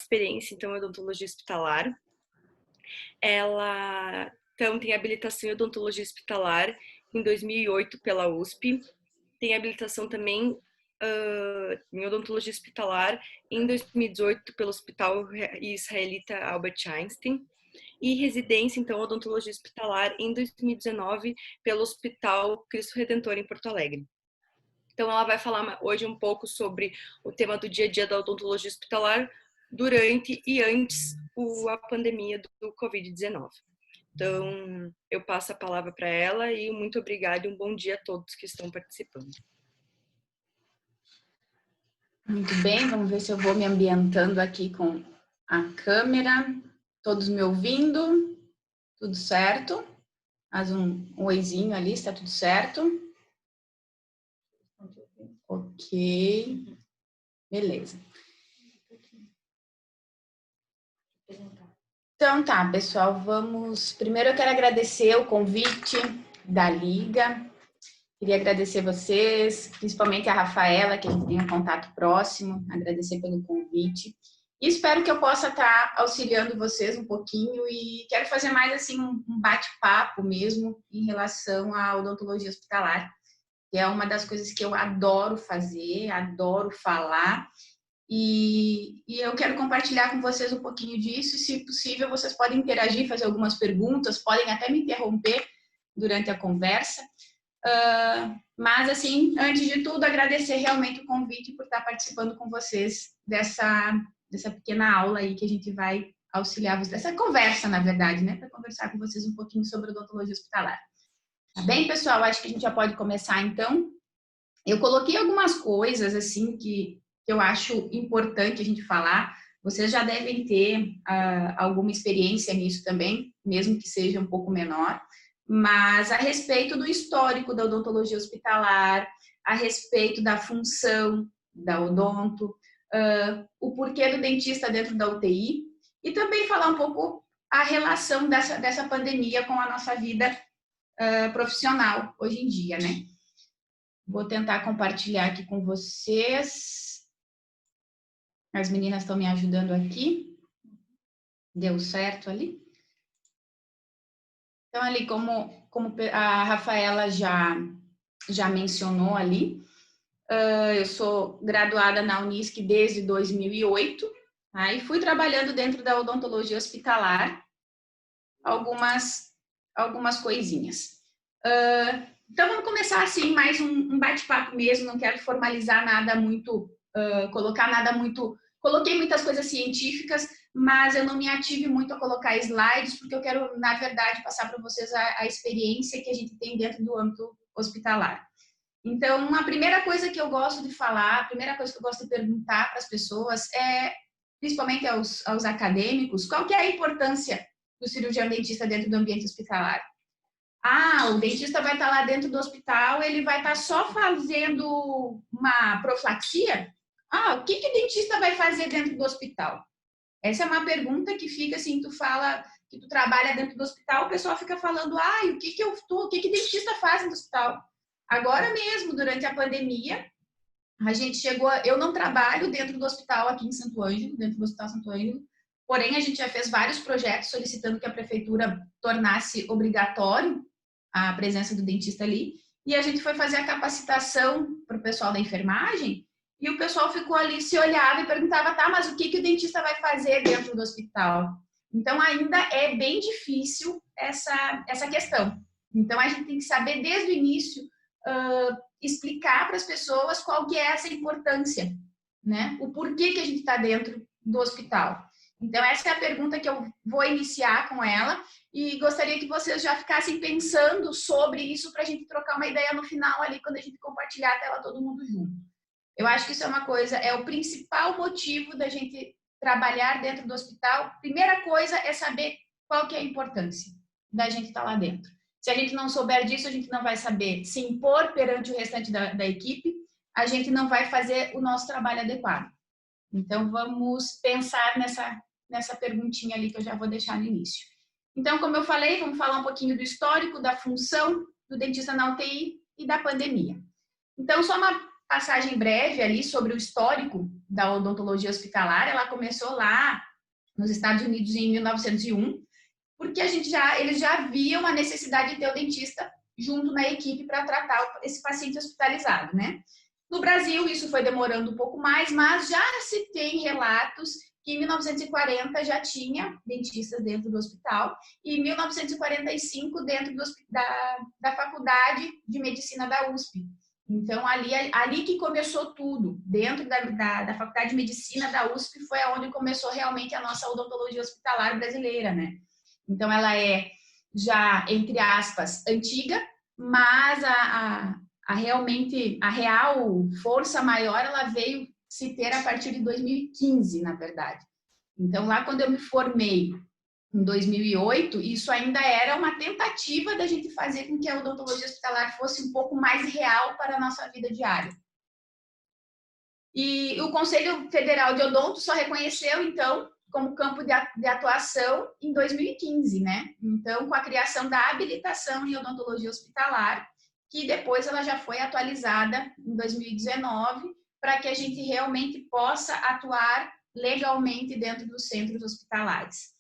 experiência, então, em odontologia hospitalar. Ela, então, tem habilitação em odontologia hospitalar em 2008 pela USP. Tem habilitação também em odontologia hospitalar em 2018 pelo Hospital Israelita Albert Einstein. E residência, então, odontologia hospitalar em 2019 pelo Hospital Cristo Redentor em Porto Alegre. Então, ela vai falar hoje um pouco sobre o tema do dia a dia da odontologia hospitalar durante e antes a pandemia do Covid-19. Então, eu passo a palavra para ela e muito obrigada e um bom dia a todos que estão participando. Muito bem, vamos ver se eu vou me ambientando aqui com a câmera. Todos me ouvindo? Tudo certo? Faz um oizinho ali, está tudo certo? Ok, beleza. Então tá, pessoal, vamos... Primeiro eu quero agradecer o convite da Liga. Queria agradecer vocês, principalmente a Rafaela, que a gente tem um contato próximo, agradecer pelo convite. E espero que eu possa estar auxiliando vocês um pouquinho e quero fazer mais assim um bate-papo mesmo em relação à odontologia hospitalar, que é uma das coisas que eu adoro fazer, adoro falar. E eu quero compartilhar com vocês um pouquinho disso e, se possível, vocês podem interagir, fazer algumas perguntas, podem até me interromper durante a conversa. Mas, assim, antes de tudo, agradecer realmente o convite por estar participando com vocês dessa pequena aula aí que a gente vai auxiliar vocês, dessa conversa, na verdade, né, para conversar com vocês um pouquinho sobre odontologia hospitalar. Tá bem, pessoal? Acho que a gente já pode começar, então. Eu coloquei algumas coisas, assim, que eu acho importante a gente falar. Vocês já devem ter alguma experiência nisso também, mesmo que seja um pouco menor. Mas a respeito do histórico da odontologia hospitalar, a respeito da função da odonto, o porquê do dentista dentro da UTI, e também falar um pouco a relação dessa pandemia com a nossa vida profissional hoje em dia, né? Vou tentar compartilhar aqui com vocês. As meninas estão me ajudando aqui. Deu certo ali? Então, ali, como a Rafaela já mencionou ali, eu sou graduada na Unisc desde 2008, tá? E fui trabalhando dentro da odontologia hospitalar algumas coisinhas. Então, vamos começar assim, mais um bate-papo mesmo, não quero formalizar nada muito, colocar nada muito... Coloquei muitas coisas científicas, mas eu não me ative muito a colocar slides, porque eu quero, na verdade, passar para vocês a experiência que a gente tem dentro do âmbito hospitalar. Então, a primeira coisa que eu gosto de falar, a primeira coisa que eu gosto de perguntar para as pessoas é, principalmente aos acadêmicos, qual que é a importância do cirurgião dentista dentro do ambiente hospitalar? O dentista vai estar lá dentro do hospital, ele vai estar só fazendo uma profilaxia? O que o dentista vai fazer dentro do hospital? Essa é uma pergunta que fica assim, tu fala que tu trabalha dentro do hospital, o pessoal fica falando, o que dentista faz no hospital? Agora mesmo, durante a pandemia, a gente chegou, eu não trabalho dentro do hospital aqui em Santo Ângelo, dentro do Hospital Santo Ângelo, porém a gente já fez vários projetos solicitando que a prefeitura tornasse obrigatório a presença do dentista ali, e a gente foi fazer a capacitação para o pessoal da enfermagem, e o pessoal ficou ali, se olhava e perguntava, mas o que o dentista vai fazer dentro do hospital? Então, ainda é bem difícil essa questão. Então, a gente tem que saber desde o início, explicar para as pessoas qual que é essa importância, né? O porquê que a gente está dentro do hospital. Então, essa é a pergunta que eu vou iniciar com ela e gostaria que vocês já ficassem pensando sobre isso para a gente trocar uma ideia no final ali, quando a gente compartilhar a tela todo mundo junto. Eu acho que isso é uma coisa, é o principal motivo da gente trabalhar dentro do hospital. Primeira coisa é saber qual que é a importância da gente estar lá dentro. Se a gente não souber disso, a gente não vai saber se impor perante o restante da equipe, a gente não vai fazer o nosso trabalho adequado. Então, vamos pensar nessa perguntinha ali que eu já vou deixar no início. Então, como eu falei, vamos falar um pouquinho do histórico, da função do dentista na UTI e da pandemia. Então, só passagem breve ali sobre o histórico da odontologia hospitalar. Ela começou lá nos Estados Unidos em 1901, porque eles já viam a necessidade de ter o dentista junto na equipe para tratar esse paciente hospitalizado, né? No Brasil, isso foi demorando um pouco mais, mas já se tem relatos que em 1940 já tinha dentistas dentro do hospital e em 1945 dentro da Faculdade de Medicina da USP. Então, ali que começou tudo. Dentro da Faculdade de Medicina da USP foi onde começou realmente a nossa odontologia hospitalar brasileira, né? Então, ela é já, entre aspas, antiga, mas realmente, a real força maior, ela veio se ter a partir de 2015, na verdade. Então, lá quando eu me formei, em 2008, isso ainda era uma tentativa da gente fazer com que a odontologia hospitalar fosse um pouco mais real para a nossa vida diária. E o Conselho Federal de Odonto só reconheceu, então, como campo de atuação em 2015, né? Então, com a criação da habilitação em odontologia hospitalar, que depois ela já foi atualizada em 2019, para que a gente realmente possa atuar legalmente dentro dos centros hospitalares.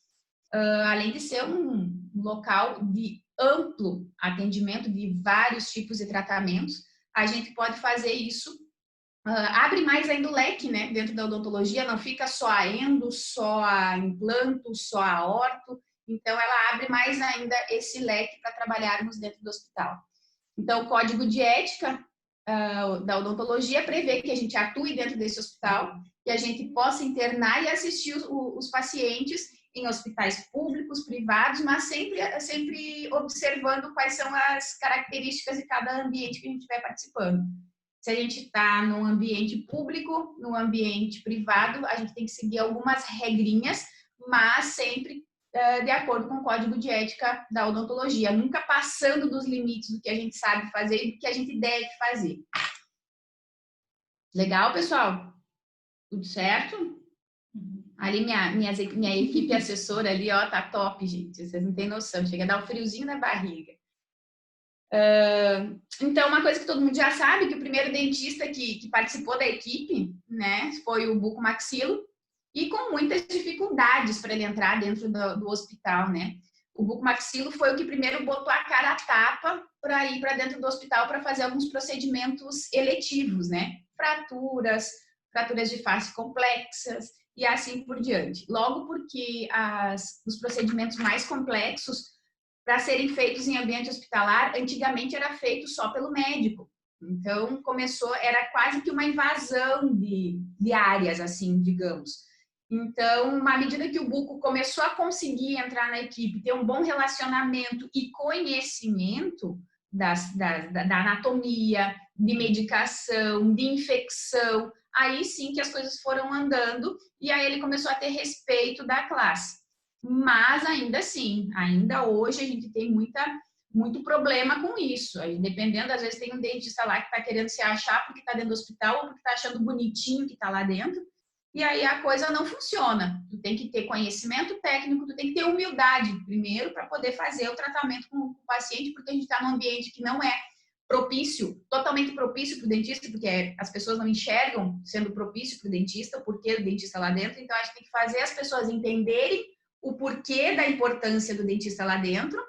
Além de ser um local de amplo atendimento de vários tipos de tratamentos, a gente pode fazer isso, abre mais ainda o leque, né, dentro da odontologia, não fica só a endo, só a implanto, só a orto, então ela abre mais ainda esse leque para trabalharmos dentro do hospital. Então, o Código de Ética da odontologia prevê que a gente atue dentro desse hospital, que a gente possa internar e assistir os pacientes em hospitais públicos, privados, mas sempre observando quais são as características de cada ambiente que a gente estiver participando. Se a gente está num ambiente público, num ambiente privado, a gente tem que seguir algumas regrinhas, mas sempre de acordo com o Código de Ética da odontologia, nunca passando dos limites do que a gente sabe fazer e do que a gente deve fazer. Legal, pessoal? Tudo certo? Ali minha equipe assessora ali, ó, tá top, gente. Vocês não têm noção, chega a dar um friozinho na barriga. Então, uma coisa que todo mundo já sabe, que o primeiro dentista que participou da equipe, né, foi o bucomaxilo, e com muitas dificuldades para ele entrar dentro do hospital, né? O bucomaxilo foi o que primeiro botou a cara a tapa para ir para dentro do hospital para fazer alguns procedimentos eletivos, né? Fraturas de face complexas e assim por diante. Logo porque os procedimentos mais complexos, para serem feitos em ambiente hospitalar, antigamente era feito só pelo médico. Então, era quase que uma invasão de áreas, assim, digamos. Então, à medida que o buco começou a conseguir entrar na equipe, ter um bom relacionamento e conhecimento da anatomia, de medicação, de infecção, aí sim que as coisas foram andando e aí ele começou a ter respeito da classe. Mas ainda assim, ainda hoje a gente tem muito problema com isso. Aí, dependendo, às vezes tem um dentista lá que está querendo se achar porque está dentro do hospital ou porque está achando bonitinho que está lá dentro. E aí a coisa não funciona. Tu tem que ter conhecimento técnico, tu tem que ter humildade primeiro para poder fazer o tratamento com o paciente, porque a gente está num ambiente que não é propício, totalmente propício para o dentista, porque as pessoas não enxergam sendo propício para o dentista, o porquê do dentista lá dentro. Então a gente tem que fazer as pessoas entenderem o porquê da importância do dentista lá dentro,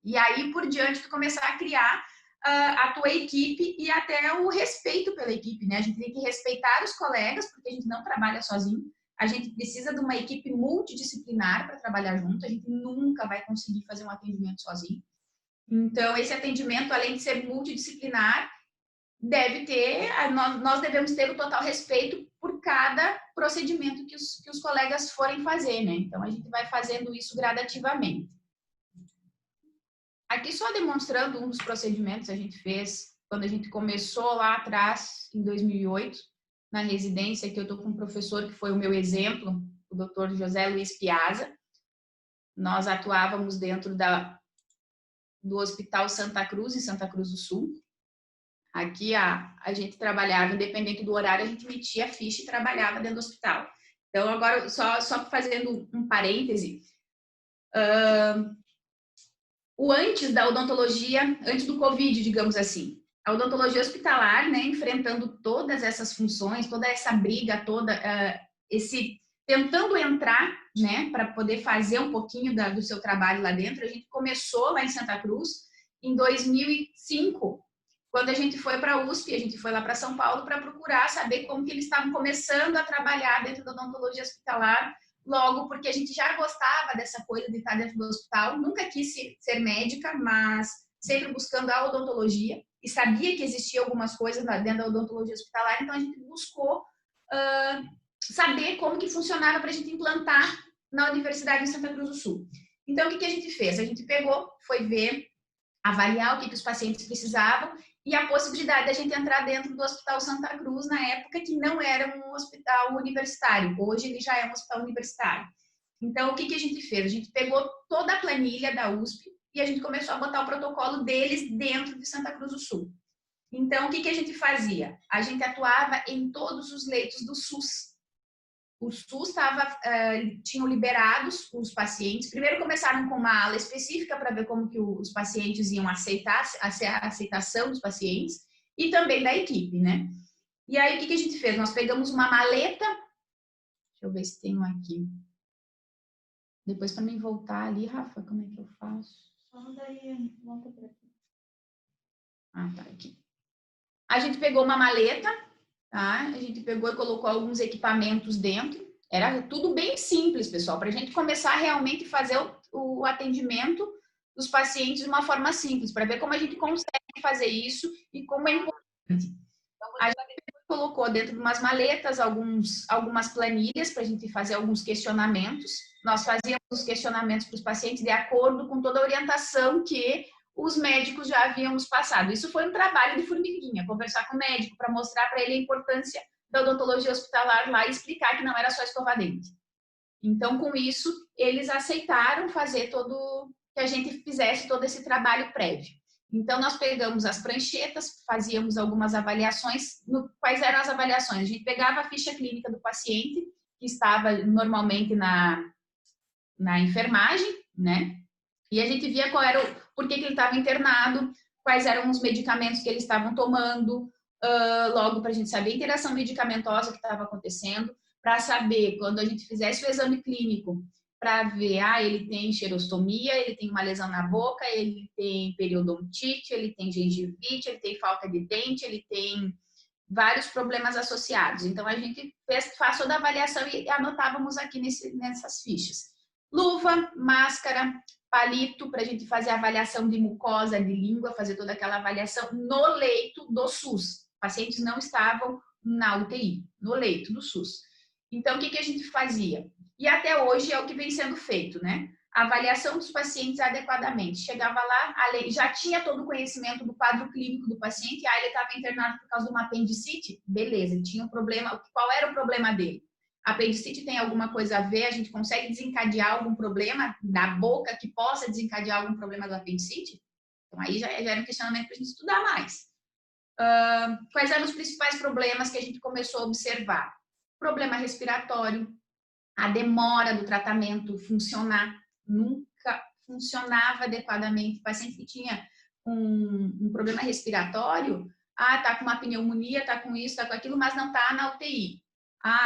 e aí por diante tu começar a criar a tua equipe e até o respeito pela equipe, né? A gente tem que respeitar os colegas, porque a gente não trabalha sozinho, a gente precisa de uma equipe multidisciplinar para trabalhar junto, a gente nunca vai conseguir fazer um atendimento sozinho. Então, esse atendimento, além de ser multidisciplinar, nós devemos ter o total respeito por cada procedimento que os colegas forem fazer, né? Então, a gente vai fazendo isso gradativamente. Aqui só demonstrando um dos procedimentos que a gente fez quando a gente começou lá atrás, em 2008, na residência, que eu estou com um professor que foi o meu exemplo, o Dr. José Luiz Piazza. Nós atuávamos dentro do Hospital Santa Cruz, em Santa Cruz do Sul. Aqui a gente trabalhava, independente do horário, a gente metia a ficha e trabalhava dentro do hospital. Então, agora, só fazendo um parêntese, o antes da odontologia, antes do Covid, digamos assim. A odontologia hospitalar, né, enfrentando todas essas funções, toda essa briga, tentando entrar, né, para poder fazer um pouquinho do seu trabalho lá dentro. A gente começou lá em Santa Cruz em 2005, quando a gente foi para a USP, a gente foi lá para São Paulo para procurar saber como que eles estavam começando a trabalhar dentro da odontologia hospitalar, logo porque a gente já gostava dessa coisa de estar dentro do hospital, nunca quis ser médica, mas sempre buscando a odontologia, e sabia que existia algumas coisas dentro da odontologia hospitalar, então a gente buscou saber como que funcionava para a gente implantar na Universidade de Santa Cruz do Sul. Então, o que a gente fez? A gente pegou, foi ver, avaliar o que os pacientes precisavam e a possibilidade da gente entrar dentro do Hospital Santa Cruz, na época que não era um hospital universitário. Hoje ele já é um hospital universitário. Então, o que a gente fez? A gente pegou toda a planilha da USP e a gente começou a botar o protocolo deles dentro de Santa Cruz do Sul. Então, o que a gente fazia? A gente atuava em todos os leitos do SUS. O SUS tinham liberados os pacientes. Primeiro começaram com uma ala específica para ver como que os pacientes iam aceitar, a aceitação dos pacientes e também da equipe, né? E aí, o que a gente fez? Nós pegamos uma maleta. Deixa eu ver se tem um aqui. Depois, para mim voltar ali, Rafa, como é que eu faço? Só daí, volta para aqui. Ah, tá aqui. A gente pegou uma maleta, tá? A gente pegou e colocou alguns equipamentos dentro. Era tudo bem simples, pessoal, para a gente começar realmente a fazer o atendimento dos pacientes de uma forma simples, para ver como a gente consegue fazer isso e como é importante. A gente colocou dentro de umas maletas algumas planilhas para a gente fazer alguns questionamentos. Nós fazíamos os questionamentos para os pacientes de acordo com toda a orientação que os médicos já haviam nos passado. Isso foi um trabalho de formiguinha, conversar com o médico para mostrar para ele a importância da odontologia hospitalar lá e explicar que não era só escovar dente. Então, com isso, eles aceitaram que a gente fizesse todo esse trabalho prévio. Então, nós pegamos as pranchetas, fazíamos algumas avaliações. Quais eram as avaliações? A gente pegava a ficha clínica do paciente, que estava normalmente na enfermagem, né? E a gente via por que ele estava internado, quais eram os medicamentos que eles estavam tomando, logo para a gente saber a interação medicamentosa que estava acontecendo, para saber, quando a gente fizesse o exame clínico, para ver, ele tem xerostomia, ele tem uma lesão na boca, ele tem periodontite, ele tem gengivite, ele tem falta de dente, ele tem vários problemas associados. Então, a gente faz toda a avaliação e anotávamos aqui nessas fichas. Luva, máscara, palito, para a gente fazer a avaliação de mucosa, de língua, fazer toda aquela avaliação no leito do SUS. Pacientes não estavam na UTI, no leito do SUS. Então, o que a gente fazia? E até hoje é o que vem sendo feito, né? A avaliação dos pacientes adequadamente. Chegava lá, já tinha todo o conhecimento do quadro clínico do paciente, ele estava internado por causa de uma apendicite, beleza, ele tinha um problema. Qual era o problema dele? A apendicite tem alguma coisa a ver? A gente consegue desencadear algum problema da boca que possa desencadear algum problema do apendicite? Então, aí já era um questionamento para a gente estudar mais. Quais eram os principais problemas que a gente começou a observar? Problema respiratório, a demora do tratamento funcionar, nunca funcionava adequadamente. O paciente que tinha um problema respiratório, tá com uma pneumonia, tá com isso, tá com aquilo, mas não tá na UTI.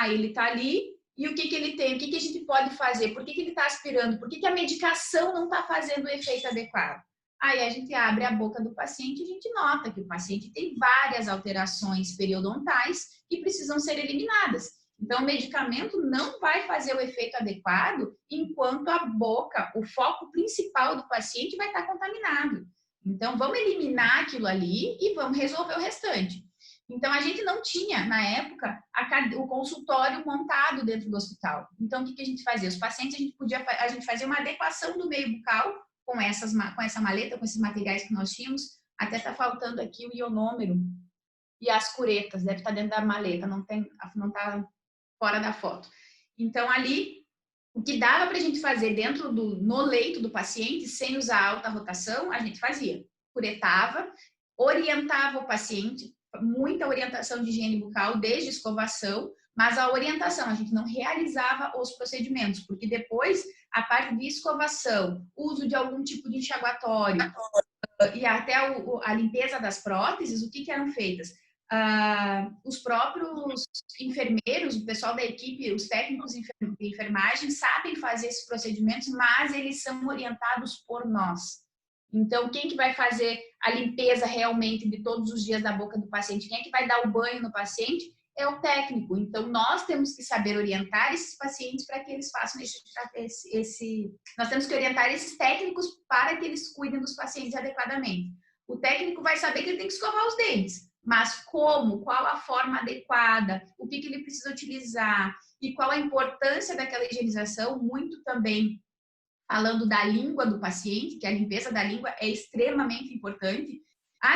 Ele tá ali, e o que ele tem? O que a gente pode fazer? Por que ele tá aspirando? Por que a medicação não tá fazendo o efeito adequado? Aí a gente abre a boca do paciente e a gente nota que o paciente tem várias alterações periodontais que precisam ser eliminadas. Então, o medicamento não vai fazer o efeito adequado enquanto a boca, o foco principal do paciente, vai estar contaminado. Então, vamos eliminar aquilo ali e vamos resolver o restante. Então, a gente não tinha, na época, o consultório montado dentro do hospital. Então, o que a gente fazia? Os pacientes, a gente fazia uma adequação do meio bucal com essa maleta, com esses materiais que nós tínhamos. Até está faltando aqui o ionômero e as curetas, deve estar dentro da maleta, não está fora da foto. Então, ali, o que dava para a gente fazer no leito do paciente, sem usar alta rotação, a gente fazia. Curetava, orientava o paciente, muita orientação de higiene bucal, desde escovação, mas a orientação, a gente não realizava os procedimentos, porque depois, a parte de escovação, uso de algum tipo de enxaguatório, e até a limpeza das próteses, o que eram feitas? Os próprios enfermeiros, o pessoal da equipe, os técnicos de enfermagem sabem fazer esses procedimentos, mas eles são orientados por nós. Então, quem que vai fazer a limpeza realmente de todos os dias da boca do paciente? Quem é que vai dar o banho no paciente? É o técnico. Então, nós temos que saber orientar esses pacientes para que eles façam nós temos que orientar esses técnicos para que eles cuidem dos pacientes adequadamente. O técnico vai saber que ele tem que escovar os dentes, mas como? Qual a forma adequada? O que ele precisa utilizar? E qual a importância daquela higienização? Muito também falando da língua do paciente, que a limpeza da língua é extremamente importante.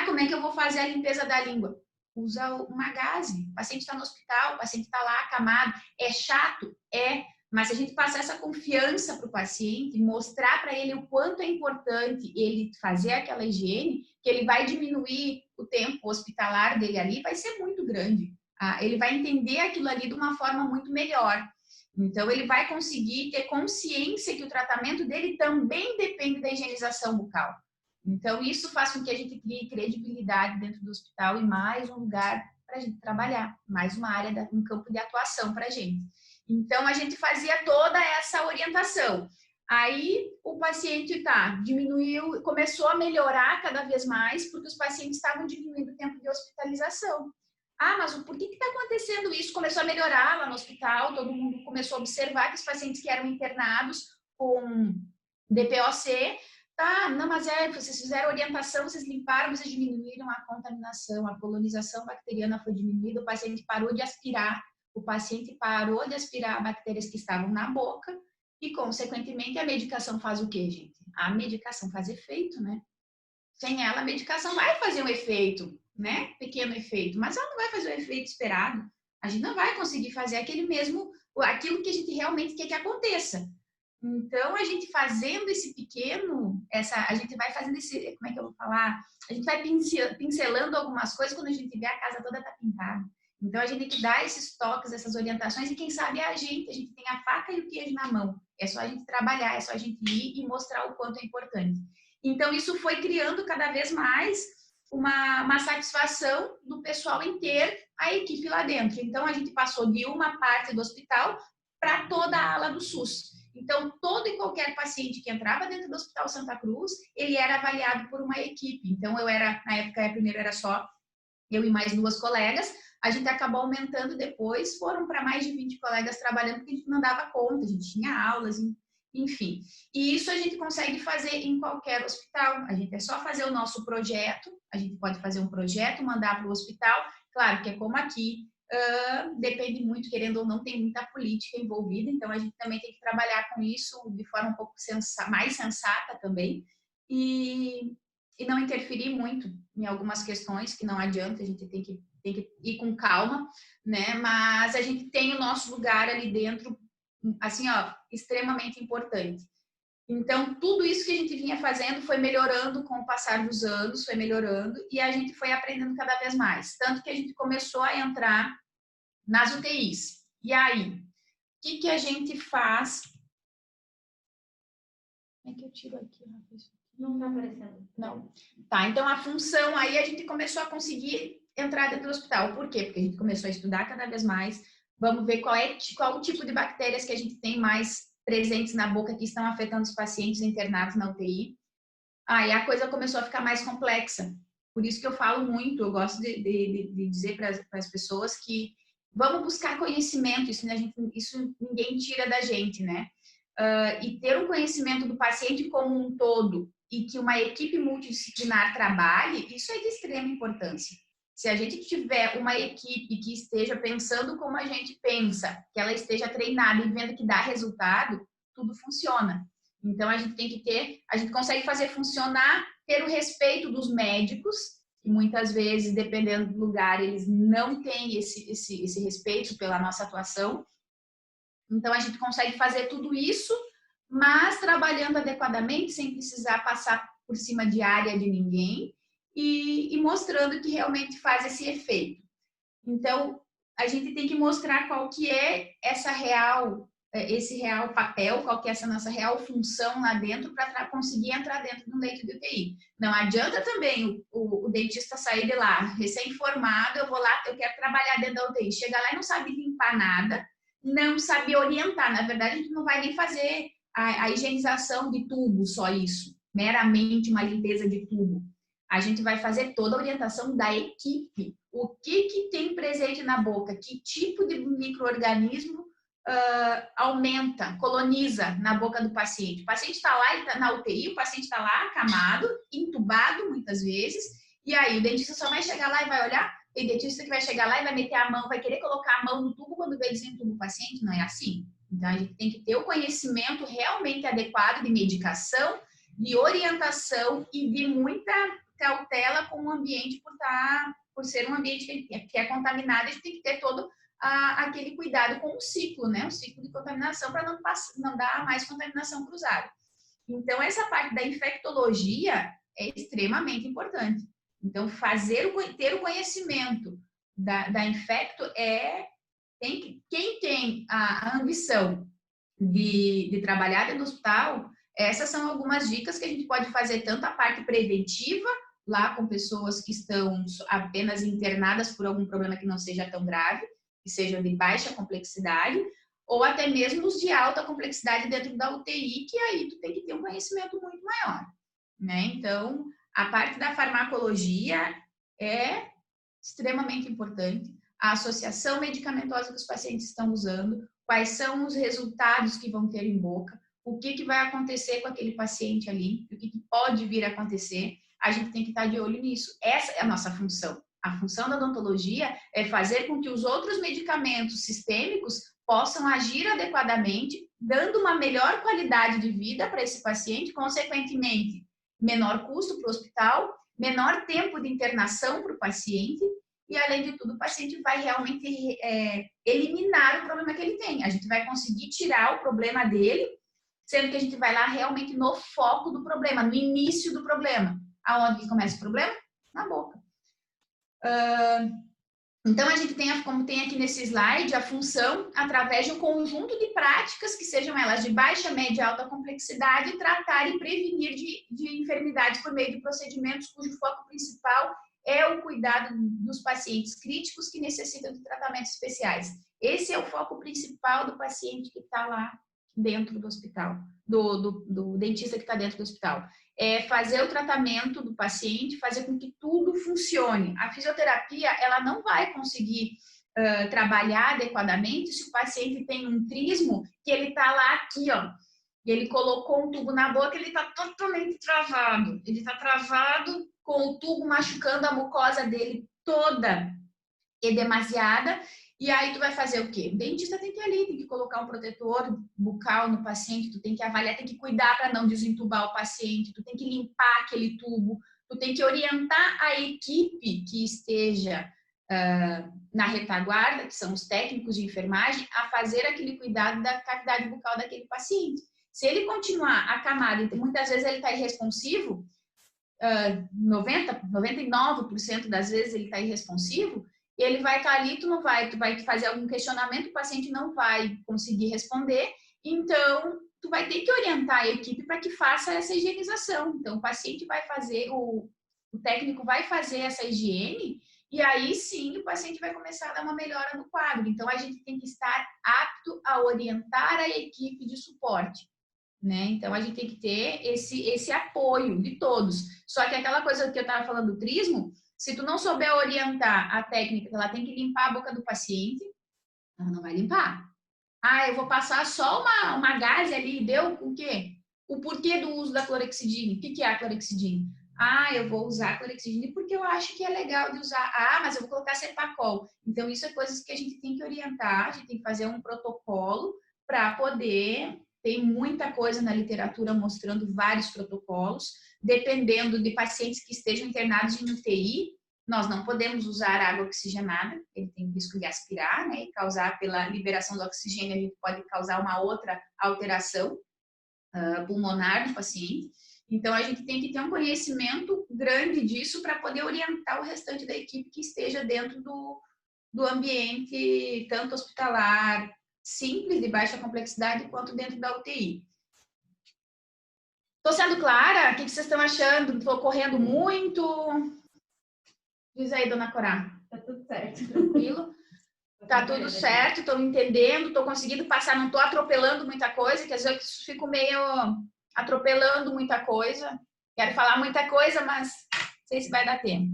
Como é que eu vou fazer a limpeza da língua? Usa uma gaze. O paciente está no hospital, o paciente está lá acamado. É chato? É. Mas se a gente passar essa confiança para o paciente, mostrar para ele o quanto é importante ele fazer aquela higiene, que ele vai diminuir o tempo hospitalar dele ali, vai ser muito grande. Ele vai entender aquilo ali de uma forma muito melhor. Então, ele vai conseguir ter consciência que o tratamento dele também depende da higienização bucal. Então, isso faz com que a gente crie credibilidade dentro do hospital e mais um lugar para a gente trabalhar, mais uma área, um campo de atuação para a gente. Então, a gente fazia toda essa orientação. Aí, o paciente diminuiu, começou a melhorar cada vez mais, porque os pacientes estavam diminuindo o tempo de hospitalização. Mas por que está acontecendo isso? Começou a melhorar lá no hospital, todo mundo começou a observar que os pacientes que eram internados com DPOC, não, mas vocês fizeram orientação, vocês limparam, vocês diminuíram a contaminação, a colonização bacteriana foi diminuída, o paciente parou de aspirar bactérias que estavam na boca e, consequentemente, a medicação faz o quê, gente? A medicação faz efeito, né? Sem ela, a medicação vai fazer um efeito, né? Pequeno efeito, mas ela não vai fazer o efeito esperado. A gente não vai conseguir fazer aquilo que a gente realmente quer que aconteça. Então, a gente fazendo esse pequeno, a gente vai fazendo como é que eu vou falar? A gente vai pincelando algumas coisas quando a gente vê a casa toda tá pintada. Então, a gente tem que dar esses toques, essas orientações e quem sabe a gente tem a faca e o queijo na mão. É só a gente trabalhar, é só a gente ir e mostrar o quanto é importante. Então, isso foi criando cada vez mais uma satisfação do pessoal em ter a equipe lá dentro. Então, a gente passou de uma parte do hospital para toda a ala do SUS. Então, todo e qualquer paciente que entrava dentro do Hospital Santa Cruz, ele era avaliado por uma equipe. Então, na época, primeiro era só eu e mais 2 colegas, a gente acabou aumentando depois, foram para mais de 20 colegas trabalhando, porque a gente não dava conta, a gente tinha aulas, enfim. E isso a gente consegue fazer em qualquer hospital. A gente é só fazer o nosso projeto, a gente pode fazer um projeto, mandar para o hospital, claro que é como aqui, depende muito, querendo ou não, tem muita política envolvida, então a gente também tem que trabalhar com isso de forma um pouco mais sensata também, e não interferir muito em algumas questões, que não adianta, a gente tem que ir com calma, né? Mas a gente tem o nosso lugar ali dentro, assim, extremamente importante. Então, tudo isso que a gente vinha fazendo foi melhorando com o passar dos anos, foi melhorando, e a gente foi aprendendo cada vez mais. Tanto que a gente começou a entrar nas UTIs. E aí, o que a gente faz? Como é que eu tiro aqui, Rafa? Não está aparecendo. Não. Então a função, aí a gente começou a conseguir entrar dentro do hospital. Por quê? Porque a gente começou a estudar cada vez mais. Vamos ver qual o tipo de bactérias que a gente tem mais presentes na boca que estão afetando os pacientes internados na UTI. Aí a coisa começou a ficar mais complexa. Por isso que eu falo muito, eu gosto de dizer para as pessoas que vamos buscar conhecimento, isso ninguém tira da gente, né? E ter um conhecimento do paciente como um todo e que uma equipe multidisciplinar trabalhe, isso é de extrema importância. Se a gente tiver uma equipe que esteja pensando como a gente pensa, que ela esteja treinada e vendo que dá resultado, tudo funciona. Então, a gente consegue fazer funcionar, ter o respeito dos médicos, que muitas vezes, dependendo do lugar, eles não têm esse respeito pela nossa atuação. Então, a gente consegue fazer tudo isso, mas trabalhando adequadamente, sem precisar passar por cima de área de ninguém e mostrando que realmente faz esse efeito. Então, a gente tem que mostrar qual que é essa real esse real papel, qual que é essa nossa real função lá dentro para conseguir entrar dentro do leito de UTI. Não adianta também o dentista sair de lá recém-formado, eu vou lá, eu quero trabalhar dentro da UTI, chega lá e não sabe limpar nada, não sabe orientar. Na verdade, a gente não vai nem fazer a higienização de tubo, só isso, meramente uma limpeza de tubo. A gente vai fazer toda a orientação da equipe. O que tem presente na boca, que tipo de micro-organismo aumenta, coloniza na boca do paciente. O paciente está lá, ele tá na UTI, o paciente está lá acamado, entubado muitas vezes, e aí o dentista só vai chegar lá e vai olhar, tem dentista que vai chegar lá e vai meter a mão, vai querer colocar a mão no tubo quando vê desentuba o paciente, não é assim. Então a gente tem que ter o conhecimento realmente adequado de medicação, de orientação e de muita cautela com o ambiente por ser um ambiente que é contaminado, a gente tem que ter todo aquele cuidado com o ciclo, né? O ciclo de contaminação para não dar mais contaminação cruzada. Então, essa parte da infectologia é extremamente importante. Então, ter o conhecimento da infecto quem tem a ambição de trabalhar dentro do hospital, essas são algumas dicas que a gente pode fazer, tanto a parte preventiva, lá com pessoas que estão apenas internadas por algum problema que não seja tão grave, que sejam de baixa complexidade, ou até mesmo os de alta complexidade dentro da UTI, que aí tu tem que ter um conhecimento muito maior, né? Então, a parte da farmacologia é extremamente importante, a associação medicamentosa que os pacientes estão usando, quais são os resultados que vão ter em boca, o que vai acontecer com aquele paciente ali, o que pode vir a acontecer, a gente tem que estar de olho nisso. Essa é a nossa função. A função da odontologia é fazer com que os outros medicamentos sistêmicos possam agir adequadamente, dando uma melhor qualidade de vida para esse paciente, consequentemente, menor custo para o hospital, menor tempo de internação para o paciente e, além de tudo, o paciente vai realmente eliminar o problema que ele tem. A gente vai conseguir tirar o problema dele, sendo que a gente vai lá realmente no foco do problema, no início do problema. Aonde começa o problema? Na boca. Então, a gente tem, como tem aqui nesse slide, a função, através de um conjunto de práticas, que sejam elas de baixa, média e alta complexidade, tratar e prevenir de enfermidades por meio de procedimentos cujo foco principal é o cuidado dos pacientes críticos que necessitam de tratamentos especiais. Esse é o foco principal do paciente que está lá dentro do hospital, do dentista que está dentro do hospital. É fazer o tratamento do paciente, fazer com que tudo funcione. A fisioterapia, ela não vai conseguir trabalhar adequadamente se o paciente tem um trismo que ele está lá aqui, ó, e ele colocou um tubo na boca, ele está totalmente travado. Ele está travado com o tubo machucando a mucosa dele toda edemasiada. E aí tu vai fazer o quê? O dentista tem que ir ali, tem que colocar um protetor bucal no paciente, tu tem que avaliar, tem que cuidar para não desentubar o paciente, tu tem que limpar aquele tubo, tu tem que orientar a equipe que esteja na retaguarda, que são os técnicos de enfermagem, a fazer aquele cuidado da cavidade bucal daquele paciente. Se ele continuar acamado, muitas vezes ele está irresponsivo, 99% das vezes ele está irresponsivo, ele vai estar ali, tu vai fazer algum questionamento, o paciente não vai conseguir responder, então tu vai ter que orientar a equipe para que faça essa higienização. Então o paciente vai fazer, o técnico vai fazer essa higiene e aí sim o paciente vai começar a dar uma melhora no quadro. Então a gente tem que estar apto a orientar a equipe de suporte, né? Então a gente tem que ter esse apoio de todos. Só que aquela coisa que eu estava falando do trismo, se tu não souber orientar a técnica, ela tem que limpar a boca do paciente, ela não vai limpar. Ah, eu vou passar só uma gaze ali, deu o quê? O porquê do uso da clorexidine. O que é a clorexidine? Ah, eu vou usar a clorexidine porque eu acho que é legal de usar. Ah, mas eu vou colocar Cepacol. Então, isso é coisas que a gente tem que orientar, a gente tem que fazer um protocolo para poder... Tem muita coisa na literatura mostrando vários protocolos. Dependendo de pacientes que estejam internados em UTI, nós não podemos usar água oxigenada, ele tem risco de aspirar, né, e causar, pela liberação do oxigênio, a gente pode causar uma outra alteração pulmonar do paciente. Então, a gente tem que ter um conhecimento grande disso para poder orientar o restante da equipe que esteja dentro do ambiente, tanto hospitalar, simples, de baixa complexidade, quanto dentro da UTI. Estou sendo clara? O que vocês estão achando? Estou correndo muito? Diz aí, dona Corá. Tá tudo certo. Tranquilo? Tá tudo certo, estou entendendo, estou conseguindo passar, não estou atropelando muita coisa, que às vezes eu fico meio atropelando muita coisa. Quero falar muita coisa, mas não sei se vai dar tempo.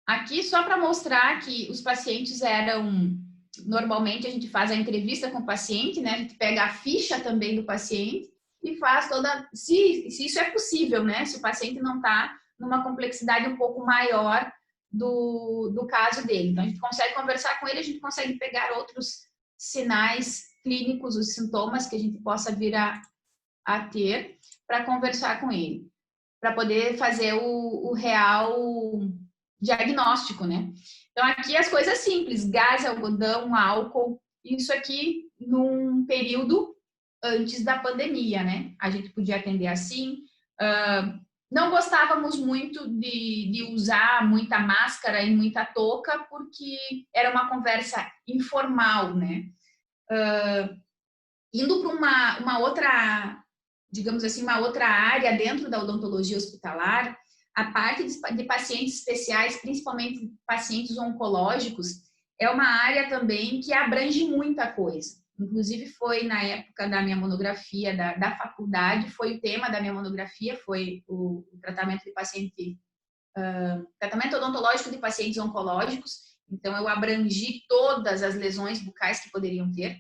Aqui, só para mostrar que os pacientes eram... Normalmente, a gente faz a entrevista com o paciente, né? A gente pega a ficha também do paciente e faz toda... Se isso é possível, né? Se o paciente não está numa complexidade um pouco maior do caso dele. Então, a gente consegue conversar com ele, a gente consegue pegar outros sinais clínicos, os sintomas que a gente possa vir a ter para conversar com ele, para poder fazer o real diagnóstico, né? Então, aqui as coisas simples, gás, algodão, álcool, isso aqui num período antes da pandemia, né? A gente podia atender assim. Não gostávamos muito de usar muita máscara e muita touca, porque era uma conversa informal, né? Indo para uma outra, digamos assim, uma outra área dentro da odontologia hospitalar, a parte de pacientes especiais, principalmente pacientes oncológicos, é uma área também que abrange muita coisa. Inclusive, foi na época da minha monografia da faculdade, foi o tema da minha monografia, foi o tratamento de paciente, tratamento odontológico de pacientes oncológicos. Então, eu abrangi todas as lesões bucais que poderiam ter.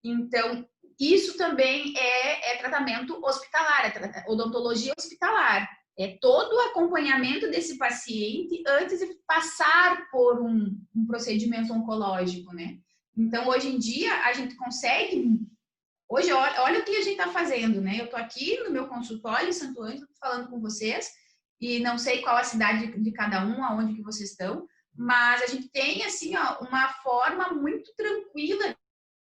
Então, isso também é tratamento hospitalar, é odontologia hospitalar. É todo o acompanhamento desse paciente antes de passar por um procedimento oncológico, né? Então, hoje em dia, a gente consegue... Hoje, olha o que a gente está fazendo, né? Eu estou aqui no meu consultório em Santo Ângelo, falando com vocês, e não sei qual a cidade de cada um, aonde que vocês estão, mas a gente tem, assim, ó, uma forma muito tranquila de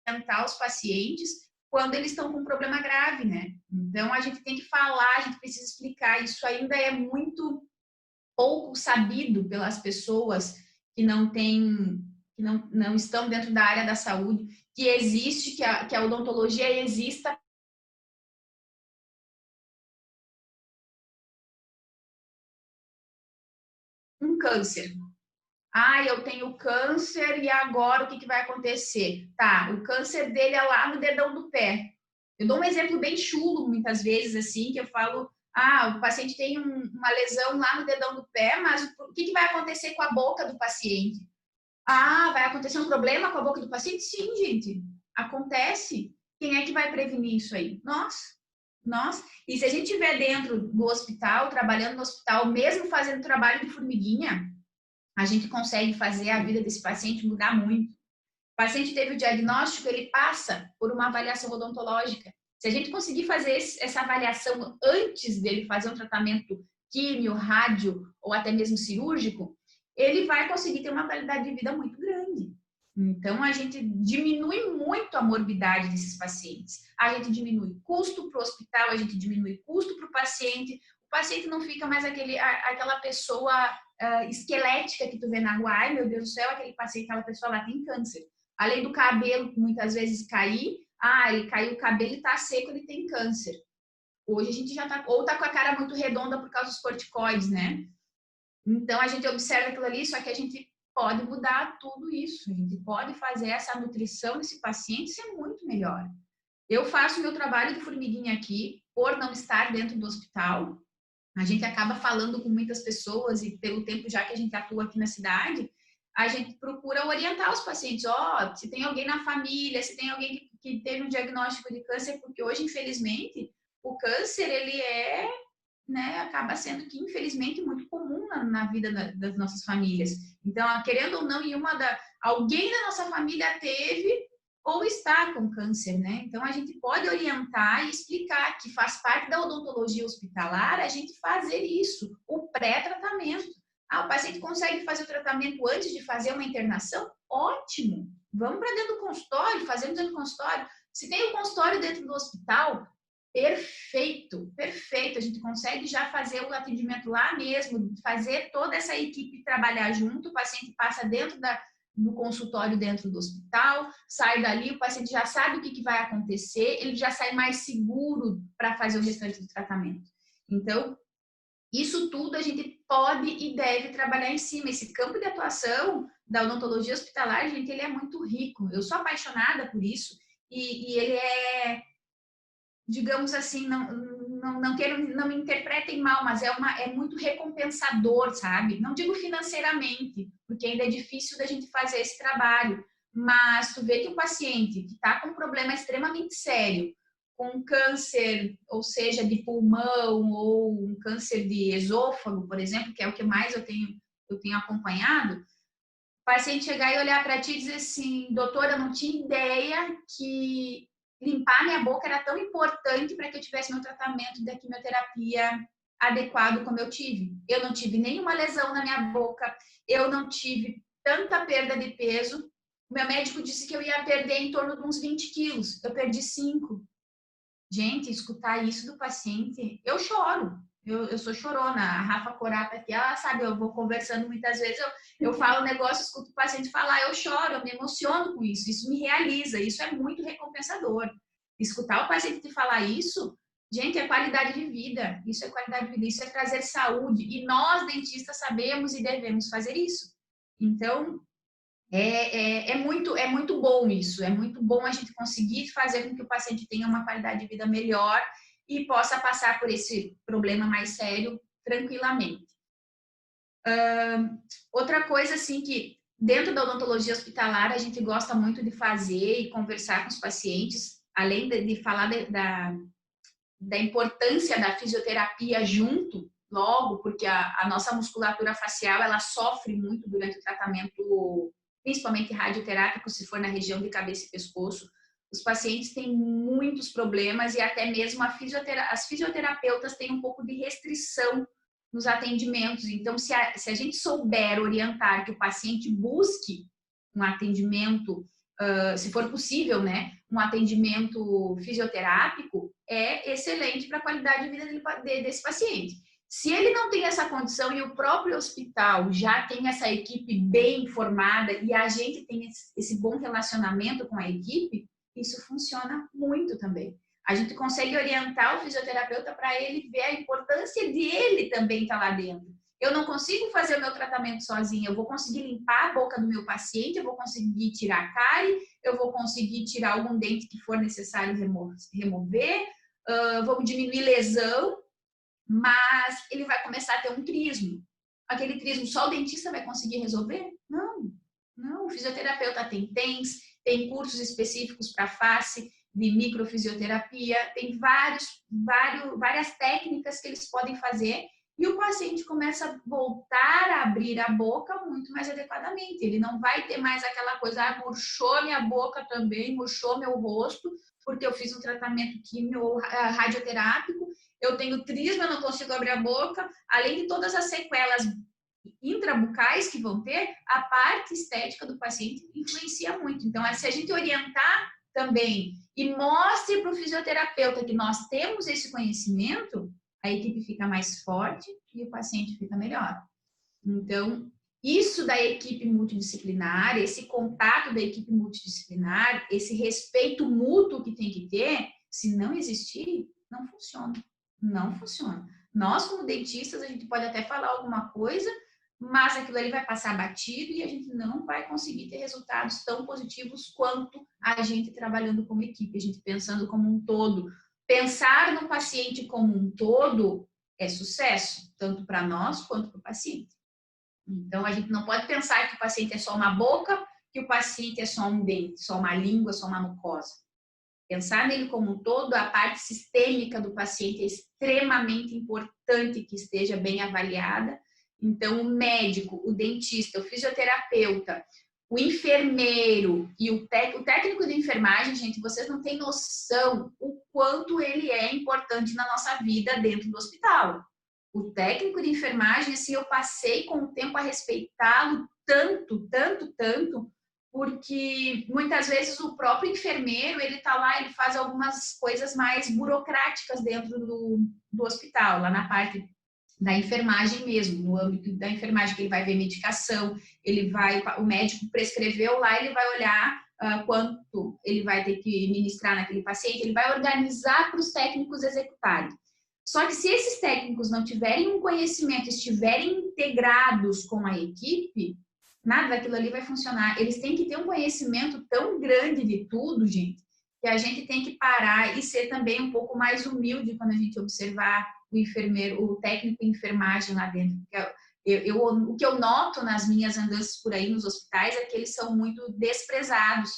orientar os pacientes quando eles estão com um problema grave, né? Então, a gente tem que falar, a gente precisa explicar. Isso ainda é muito pouco sabido pelas pessoas que não têm, que não estão dentro da área da saúde, que existe, que a odontologia exista um câncer. Ah, eu tenho câncer e agora o que vai acontecer? Tá, o câncer dele é lá no dedão do pé. Eu dou um exemplo bem chulo, muitas vezes, assim, que eu falo, o paciente tem uma lesão lá no dedão do pé, mas o que vai acontecer com a boca do paciente? Vai acontecer um problema com a boca do paciente? Sim, gente, acontece. Quem é que vai prevenir isso aí? Nós. E se a gente estiver dentro do hospital, trabalhando no hospital, mesmo fazendo trabalho de formiguinha, a gente consegue fazer a vida desse paciente mudar muito. O paciente teve o diagnóstico, ele passa por uma avaliação odontológica. Se a gente conseguir fazer essa avaliação antes dele fazer um tratamento químio, rádio ou até mesmo cirúrgico, ele vai conseguir ter uma qualidade de vida muito grande. Então, a gente diminui muito a morbidade desses pacientes. A gente diminui custo para o hospital, a gente diminui custo para o paciente não fica mais aquela pessoa esquelética que tu vê na rua. Ai, meu Deus do céu, aquele paciente, aquela pessoa lá tem câncer. Além do cabelo, muitas vezes cair, ele caiu o cabelo e está seco, ele tem câncer. Hoje a gente já está, ou está com a cara muito redonda por causa dos corticoides, né? Então, a gente observa aquilo ali, só que a gente pode mudar tudo isso. A gente pode fazer essa nutrição desse paciente ser muito melhor. Eu faço meu trabalho de formiguinha aqui, por não estar dentro do hospital. A gente acaba falando com muitas pessoas e pelo tempo já que a gente atua aqui na cidade, a gente procura orientar os pacientes. Se tem alguém na família, se tem alguém que teve um diagnóstico de câncer, porque hoje, infelizmente, o câncer, ele acaba sendo que, infelizmente, muito comum na vida das nossas famílias. Então, querendo ou não, alguém da nossa família teve ou está com câncer, né? Então, a gente pode orientar e explicar que faz parte da odontologia hospitalar a gente fazer isso, o pré-tratamento. O paciente consegue fazer o tratamento antes de fazer uma internação? Ótimo! Vamos para dentro do consultório, fazemos dentro do consultório. Se tem um consultório dentro do hospital, perfeito, perfeito. A gente consegue já fazer o atendimento lá mesmo, fazer toda essa equipe trabalhar junto, o paciente passa dentro do consultório dentro do hospital, sai dali, o paciente já sabe o que vai acontecer, ele já sai mais seguro para fazer o restante do tratamento. Então, isso tudo a gente pode e deve trabalhar em cima. Esse campo de atuação da odontologia hospitalar, gente, ele é muito rico. Eu sou apaixonada por isso e ele é, digamos assim, não me interpretem mal, mas é muito recompensador, sabe? Não digo financeiramente, porque ainda é difícil da gente fazer esse trabalho, mas tu vê que o paciente que está com um problema extremamente sério, com câncer, ou seja, de pulmão ou um câncer de esôfago, por exemplo, que é o que mais eu tenho acompanhado, o paciente chegar e olhar para ti e dizer assim, doutora, eu não tinha ideia que limpar minha boca era tão importante para que eu tivesse meu tratamento da quimioterapia adequado como eu tive. Eu não tive nenhuma lesão na minha boca, eu não tive tanta perda de peso. O meu médico disse que eu ia perder em torno de uns 20 quilos. Eu perdi 5. Gente, escutar isso do paciente, eu choro. Eu sou chorona. A Rafa Corata aqui, ela sabe, eu vou conversando muitas vezes, eu falo um negócio, escuto o paciente falar, eu choro, eu me emociono com isso. Isso me realiza, isso é muito recompensador. Escutar o paciente te falar isso, gente, é qualidade de vida. Isso é qualidade de vida, isso é trazer saúde. E nós, dentistas, sabemos e devemos fazer isso. Então, é muito bom isso, é muito bom a gente conseguir fazer com que o paciente tenha uma qualidade de vida melhor e possa passar por esse problema mais sério tranquilamente. Outra coisa, assim, que dentro da odontologia hospitalar a gente gosta muito de fazer e conversar com os pacientes, além de falar da importância da fisioterapia junto, logo, porque a nossa musculatura facial, ela sofre muito durante o tratamento, principalmente radioterápico, se for na região de cabeça e pescoço. Os pacientes têm muitos problemas e até mesmo as fisioterapeutas têm um pouco de restrição nos atendimentos. Então, se a gente souber orientar que o paciente busque um atendimento, se for possível, né, um atendimento fisioterápico, é excelente para a qualidade de vida desse paciente. Se ele não tem essa condição e o próprio hospital já tem essa equipe bem formada e a gente tem esse bom relacionamento com a equipe, isso funciona muito também. A gente consegue orientar o fisioterapeuta para ele ver a importância de ele também estar lá dentro. Eu não consigo fazer o meu tratamento sozinha, eu vou conseguir limpar a boca do meu paciente, eu vou conseguir tirar a cárie, eu vou conseguir tirar algum dente que for necessário remover, vou diminuir lesão, mas ele vai começar a ter um trismo. Aquele trismo só o dentista vai conseguir resolver? Não, não. O fisioterapeuta tem TENS, tem cursos específicos para face, de microfisioterapia, tem várias técnicas que eles podem fazer e o paciente começa a voltar a abrir a boca muito mais adequadamente. Ele não vai ter mais aquela coisa, murchou minha boca também, murchou meu rosto, porque eu fiz um tratamento químio ou radioterápico, eu tenho trisma, não consigo abrir a boca, além de todas as sequelas intrabucais que vão ter, a parte estética do paciente influencia muito. Então, se a gente orientar também e mostre para o fisioterapeuta que nós temos esse conhecimento, a equipe fica mais forte e o paciente fica melhor. Então, isso da equipe multidisciplinar, esse contato da equipe multidisciplinar, esse respeito mútuo que tem que ter, se não existir, não funciona. Não funciona. Nós, como dentistas, a gente pode até falar alguma coisa, mas aquilo ali vai passar batido e a gente não vai conseguir ter resultados tão positivos quanto a gente trabalhando como equipe, a gente pensando como um todo. Pensar no paciente como um todo é sucesso, tanto para nós quanto para o paciente. Então, a gente não pode pensar que o paciente é só uma boca, que o paciente é só um dente, só uma língua, só uma mucosa. Pensar nele como um todo, a parte sistêmica do paciente é extremamente importante que esteja bem avaliada. Então, o médico, o dentista, o fisioterapeuta, o enfermeiro e o técnico de enfermagem, gente, vocês não têm noção o quanto ele é importante na nossa vida dentro do hospital. O técnico de enfermagem, assim, eu passei com o tempo a respeitá-lo tanto, porque muitas vezes o próprio enfermeiro, ele tá lá, ele faz algumas coisas mais burocráticas dentro do hospital, lá na parte da enfermagem mesmo, no âmbito da enfermagem, que ele vai ver medicação, o médico prescreveu lá, ele vai olhar quanto ele vai ter que ministrar naquele paciente, ele vai organizar para os técnicos executarem. Só que se esses técnicos não tiverem um conhecimento, estiverem integrados com a equipe, nada daquilo ali vai funcionar. Eles têm que ter um conhecimento tão grande de tudo, gente, que a gente tem que parar e ser também um pouco mais humilde quando a gente observar o enfermeiro, o técnico de enfermagem lá dentro. O que eu noto nas minhas andanças por aí nos hospitais é que eles são muito desprezados.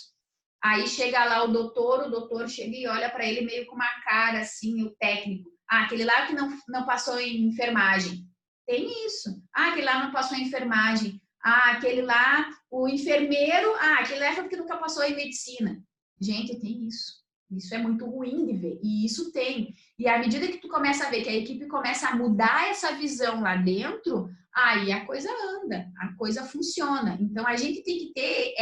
Aí chega lá o doutor chega e olha para ele meio com uma cara assim, o técnico. Ah, aquele lá que não passou em enfermagem. Tem isso. Ah, aquele lá não passou em enfermagem. Ah, aquele lá, o enfermeiro, aquele lá é porque nunca passou em medicina. Gente, tem isso. Isso é muito ruim de ver. E isso tem. E à medida que tu começa a ver que a equipe começa a mudar essa visão lá dentro, aí a coisa anda, a coisa funciona. Então, a gente tem que ter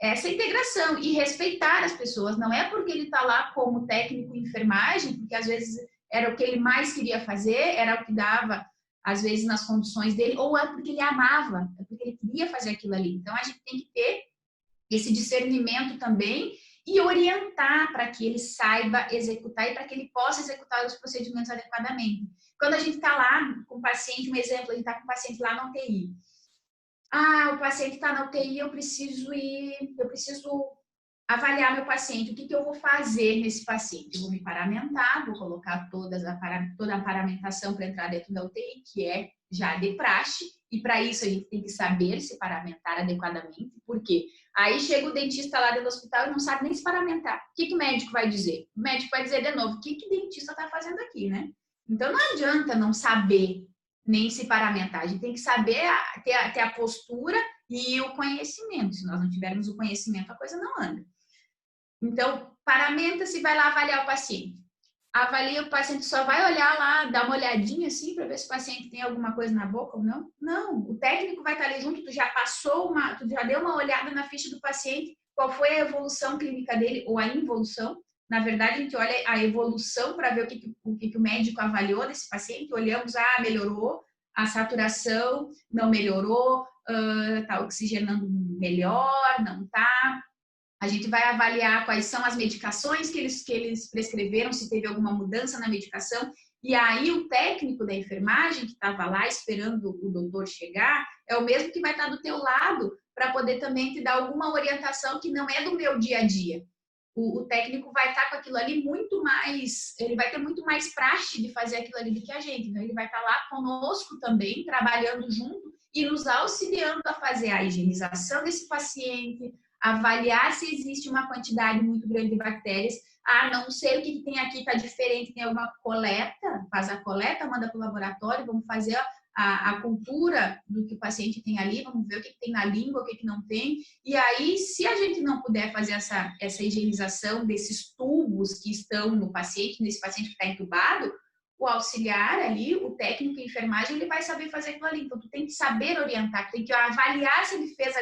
essa integração e respeitar as pessoas. Não é porque ele está lá como técnico em enfermagem, porque às vezes era o que ele mais queria fazer, era o que dava, às vezes, nas condições dele, ou é porque ele amava, é porque ele queria fazer aquilo ali. Então, a gente tem que ter esse discernimento também e orientar para que ele saiba executar e para que ele possa executar os procedimentos adequadamente. Quando a gente está lá com o paciente, um exemplo, a gente está com o paciente lá na UTI. O paciente está na UTI, eu preciso avaliar meu paciente. O que eu vou fazer nesse paciente? Eu vou me paramentar, vou colocar toda a paramentação para entrar dentro da UTI, que é já de praxe, e para isso a gente tem que saber se paramentar adequadamente, porque aí chega o dentista lá dentro do hospital e não sabe nem se paramentar. O que o médico vai dizer? O médico vai dizer de novo, o que o dentista está fazendo aqui, né? Então não adianta não saber nem se paramentar, a gente tem que saber ter a postura e o conhecimento. Se nós não tivermos o conhecimento, a coisa não anda. Então, paramenta-se, vai lá avaliar o paciente. Avalia o paciente, só vai olhar lá, dar uma olhadinha assim, para ver se o paciente tem alguma coisa na boca ou não. Não, o técnico vai estar ali junto, tu já deu uma olhada na ficha do paciente, qual foi a evolução clínica dele, ou a involução. Na verdade, a gente olha a evolução para ver o que o médico avaliou desse paciente. Olhamos, melhorou, a saturação não melhorou, está oxigenando melhor, não está. A gente vai avaliar quais são as medicações que eles prescreveram, se teve alguma mudança na medicação. E aí o técnico da enfermagem que estava lá esperando o doutor chegar é o mesmo que vai estar do teu lado para poder também te dar alguma orientação que não é do meu dia a dia. O técnico vai estar com aquilo ali ele vai ter muito mais praxe de fazer aquilo ali do que a gente. Então ele vai estar lá conosco também, trabalhando junto e nos auxiliando a fazer a higienização desse paciente, avaliar se existe uma quantidade muito grande de bactérias. Não sei o que tem aqui, está diferente, tem alguma coleta, faz a coleta, manda para o laboratório, vamos fazer a cultura do que o paciente tem ali, vamos ver o que tem na língua, o que não tem. E aí, se a gente não puder fazer essa higienização desses tubos que estão no paciente, nesse paciente que está entubado, o auxiliar ali, o técnico de enfermagem, ele vai saber fazer aquilo ali. Então, tu tem que saber orientar, tu tem que avaliar se ele fez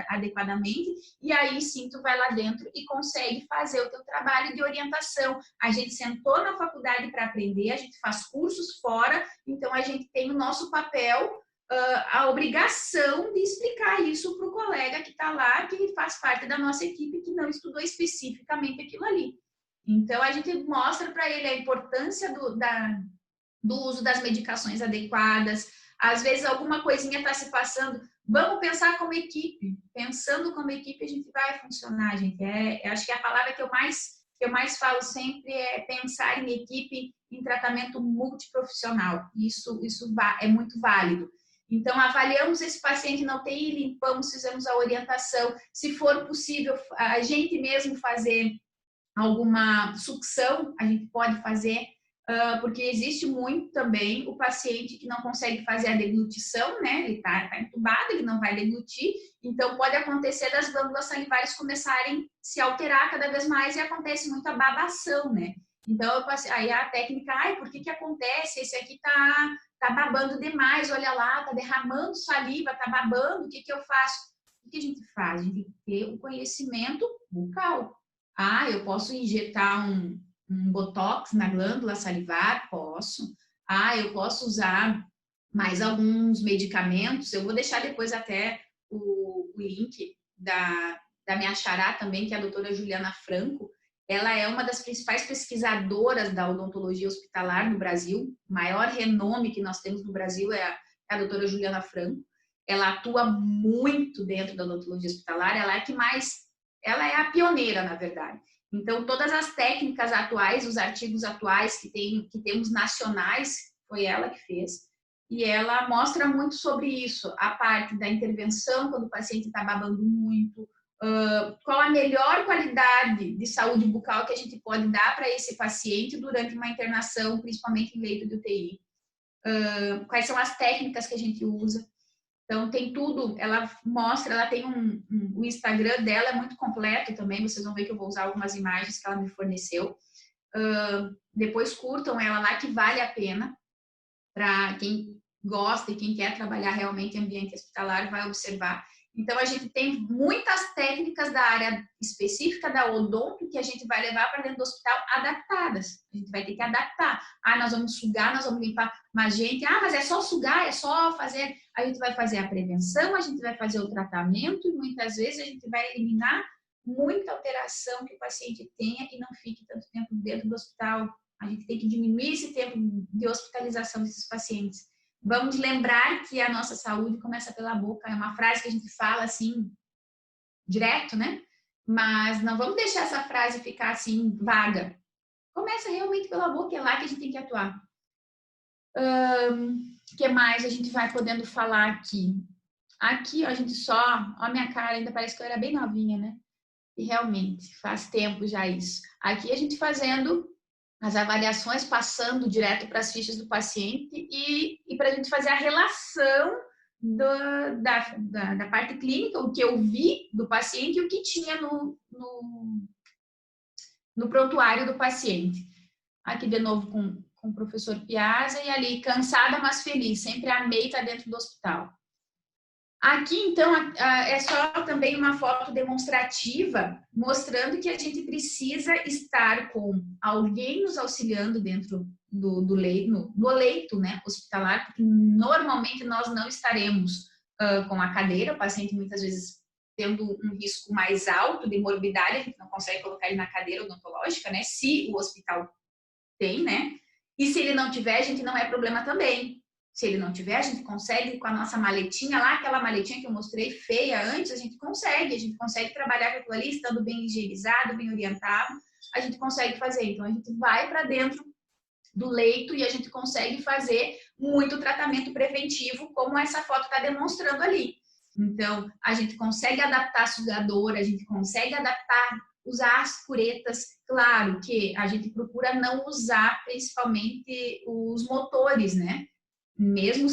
adequadamente, e aí sim tu vai lá dentro e consegue fazer o teu trabalho de orientação. A gente sentou na faculdade para aprender, a gente faz cursos fora, então a gente tem o nosso papel, a obrigação de explicar isso para o colega que está lá, que faz parte da nossa equipe, que não estudou especificamente aquilo ali. Então, a gente mostra para ele a importância do uso das medicações adequadas. Às vezes, alguma coisinha está se passando. Vamos pensar como equipe. Pensando como equipe, a gente vai funcionar, gente. Acho que a palavra que eu mais falo sempre é pensar em equipe, em tratamento multiprofissional. Isso é muito válido. Então, avaliamos esse paciente na UTI, limpamos, fizemos a orientação. Se for possível, a gente mesmo fazer alguma sucção, a gente pode fazer, porque existe muito também o paciente que não consegue fazer a deglutição, né? Ele está entubado, ele não vai deglutir, então pode acontecer das glândulas salivares começarem a se alterar cada vez mais e acontece muito a babação, né? Então, aí a técnica, por que acontece? Esse aqui tá babando demais, olha lá, tá derramando saliva, tá babando, o que eu faço? O que a gente faz? A gente tem que ter o conhecimento bucal. Eu posso injetar um botox na glândula salivar? Posso. Eu posso usar mais alguns medicamentos. Eu vou deixar depois até o link da minha xará também, que é a doutora Juliana Franco. Ela é uma das principais pesquisadoras da odontologia hospitalar no Brasil. O maior renome que nós temos no Brasil é a doutora Juliana Franco. Ela atua muito dentro da odontologia hospitalar, ela é a pioneira, na verdade. Então, todas as técnicas atuais, os artigos atuais que temos nacionais, foi ela que fez. E ela mostra muito sobre isso, a parte da intervenção quando o paciente está babando muito, qual a melhor qualidade de saúde bucal que a gente pode dar para esse paciente durante uma internação, principalmente em leito de UTI. Quais são as técnicas que a gente usa. Então, tem tudo, ela mostra, ela tem o Instagram dela é muito completo também, vocês vão ver que eu vou usar algumas imagens que ela me forneceu. Depois curtam ela lá, que vale a pena, para quem gosta e quem quer trabalhar realmente em ambiente hospitalar, vai observar. Então, a gente tem muitas técnicas da área específica da odonto que a gente vai levar para dentro do hospital adaptadas. A gente vai ter que adaptar. Nós vamos sugar, nós vamos limpar. Mas, gente, mas é só sugar, é só fazer. A gente vai fazer a prevenção, a gente vai fazer o tratamento e muitas vezes a gente vai eliminar muita alteração que o paciente tenha e não fique tanto tempo dentro do hospital. A gente tem que diminuir esse tempo de hospitalização desses pacientes. Vamos lembrar que a nossa saúde começa pela boca. É uma frase que a gente fala assim, direto, né? Mas não vamos deixar essa frase ficar assim, vaga. Começa realmente pela boca, é lá que a gente tem que atuar. O que mais a gente vai podendo falar aqui? Aqui, ó, a gente só... Ó, a minha cara, ainda parece que eu era bem novinha, né? E realmente, faz tempo já isso. Aqui a gente fazendo as avaliações, passando direto para as fichas do paciente e para a gente fazer a relação da parte clínica, o que eu vi do paciente e o que tinha no prontuário do paciente. Aqui de novo com o professor Piazza e ali cansada, mas feliz, sempre amei estar dentro do hospital. Aqui, então, é só também uma foto demonstrativa mostrando que a gente precisa estar com alguém nos auxiliando dentro do leito, no leito, né, hospitalar, porque normalmente nós não estaremos com a cadeira, o paciente muitas vezes tendo um risco mais alto de morbidade, a gente não consegue colocar ele na cadeira odontológica, né, se o hospital tem, né, e se ele não tiver, a gente não é problema também. Se ele não tiver, a gente consegue com a nossa maletinha lá, aquela maletinha que eu mostrei feia antes, a gente consegue trabalhar com aquilo ali, estando bem higienizado, bem orientado, a gente consegue fazer. Então, a gente vai para dentro do leito e a gente consegue fazer muito tratamento preventivo, como essa foto está demonstrando ali. Então, a gente consegue adaptar a sugadora, a gente consegue adaptar, usar as curetas. Claro que a gente procura não usar principalmente os motores, né? Mesmo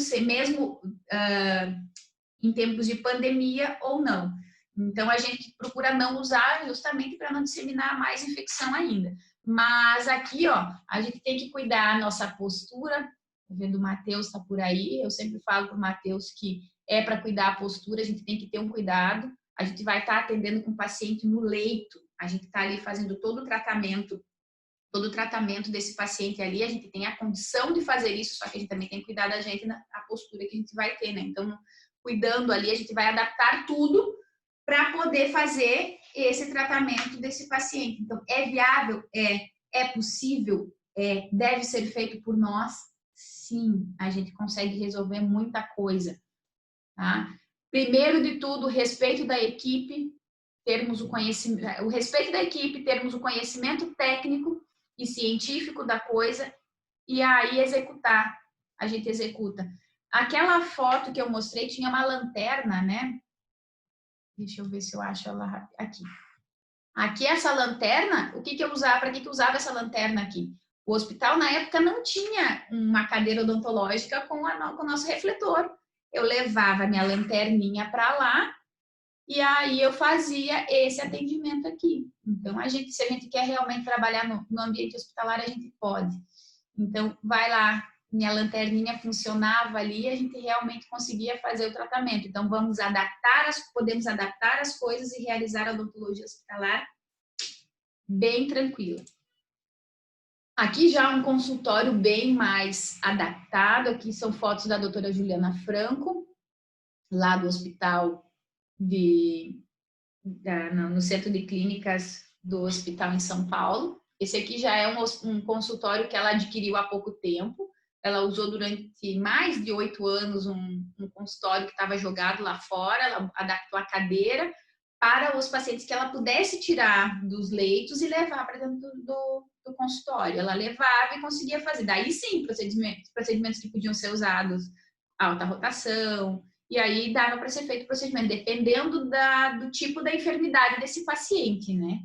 em tempos de pandemia ou não. Então, a gente procura não usar justamente para não disseminar mais infecção ainda. Mas aqui, ó, a gente tem que cuidar da nossa postura. Tá vendo, o Matheus está por aí. Eu sempre falo para o Matheus que é para cuidar a postura, a gente tem que ter um cuidado. A gente vai estar atendendo com o paciente no leito. A gente está ali fazendo todo o tratamento desse paciente ali, a gente tem a condição de fazer isso, só que a gente também tem que cuidar da gente na postura que a gente vai ter, né? Então, cuidando ali, a gente vai adaptar tudo para poder fazer esse tratamento desse paciente. Então, é viável? É possível? Deve ser feito por nós? Sim, a gente consegue resolver muita coisa, tá? Primeiro de tudo, respeito da equipe, termos o conhecimento, o respeito da equipe, termos o conhecimento técnico e científico da coisa e aí executar. A gente executa. Aquela foto que eu mostrei tinha uma lanterna, né? Deixa eu ver se eu acho ela aqui. Aqui essa lanterna, o que eu usava? Para que eu usava essa lanterna aqui? O hospital na época não tinha uma cadeira odontológica com o nosso refletor. Eu levava a minha lanterninha para lá e aí eu fazia esse atendimento aqui. Então, se a gente quer realmente trabalhar no ambiente hospitalar, a gente pode. Então, vai lá, minha lanterninha funcionava ali e a gente realmente conseguia fazer o tratamento. Então, podemos adaptar as coisas e realizar a odontologia hospitalar bem tranquila. Aqui já um consultório bem mais adaptado. Aqui são fotos da doutora Juliana Franco, lá do hospital no Centro de Clínicas do Hospital em São Paulo. Esse aqui já é um consultório que ela adquiriu há pouco tempo. Ela usou durante mais de 8 anos um consultório que estava jogado lá fora. Ela adaptou a cadeira para os pacientes que ela pudesse tirar dos leitos e levar para dentro do consultório. Ela levava e conseguia fazer. Daí sim, procedimentos que podiam ser usados, alta rotação, e aí dava para ser feito o procedimento, dependendo do tipo da enfermidade desse paciente, né?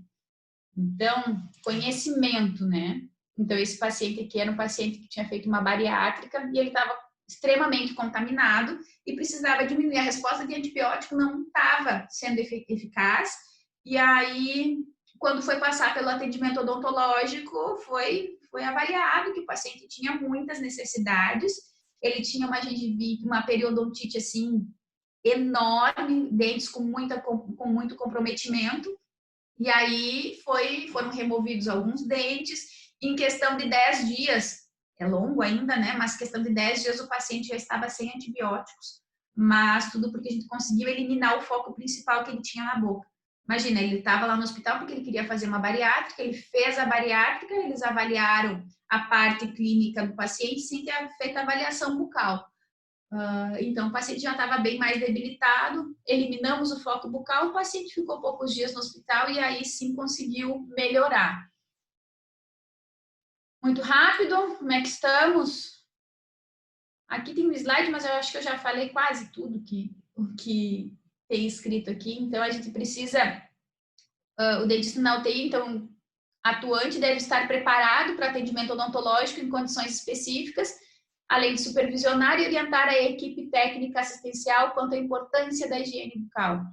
Então, conhecimento, né? Então, esse paciente aqui era um paciente que tinha feito uma bariátrica e ele estava extremamente contaminado e precisava diminuir. A resposta de antibiótico não estava sendo eficaz. E aí, quando foi passar pelo atendimento odontológico, foi avaliado que o paciente tinha muitas necessidades. Ele tinha uma gengivite, uma periodontite assim enorme, dentes com muito comprometimento. E aí foram removidos alguns dentes. Em questão de 10 dias, é longo ainda, né? Mas questão de 10 dias o paciente já estava sem antibióticos. Mas tudo porque a gente conseguiu eliminar o foco principal que ele tinha na boca. Imagina, ele estava lá no hospital porque ele queria fazer uma bariátrica, ele fez a bariátrica, eles avaliaram a parte clínica do paciente sem ter feito a avaliação bucal. Então, o paciente já estava bem mais debilitado, eliminamos o foco bucal, o paciente ficou poucos dias no hospital e aí sim conseguiu melhorar. Muito rápido, como é que estamos? Aqui tem um slide, mas eu acho que eu já falei quase tudo o que tem escrito aqui, então a gente precisa, o dentista na UTI, então, atuante deve estar preparado para atendimento odontológico em condições específicas, além de supervisionar e orientar a equipe técnica assistencial quanto à importância da higiene bucal.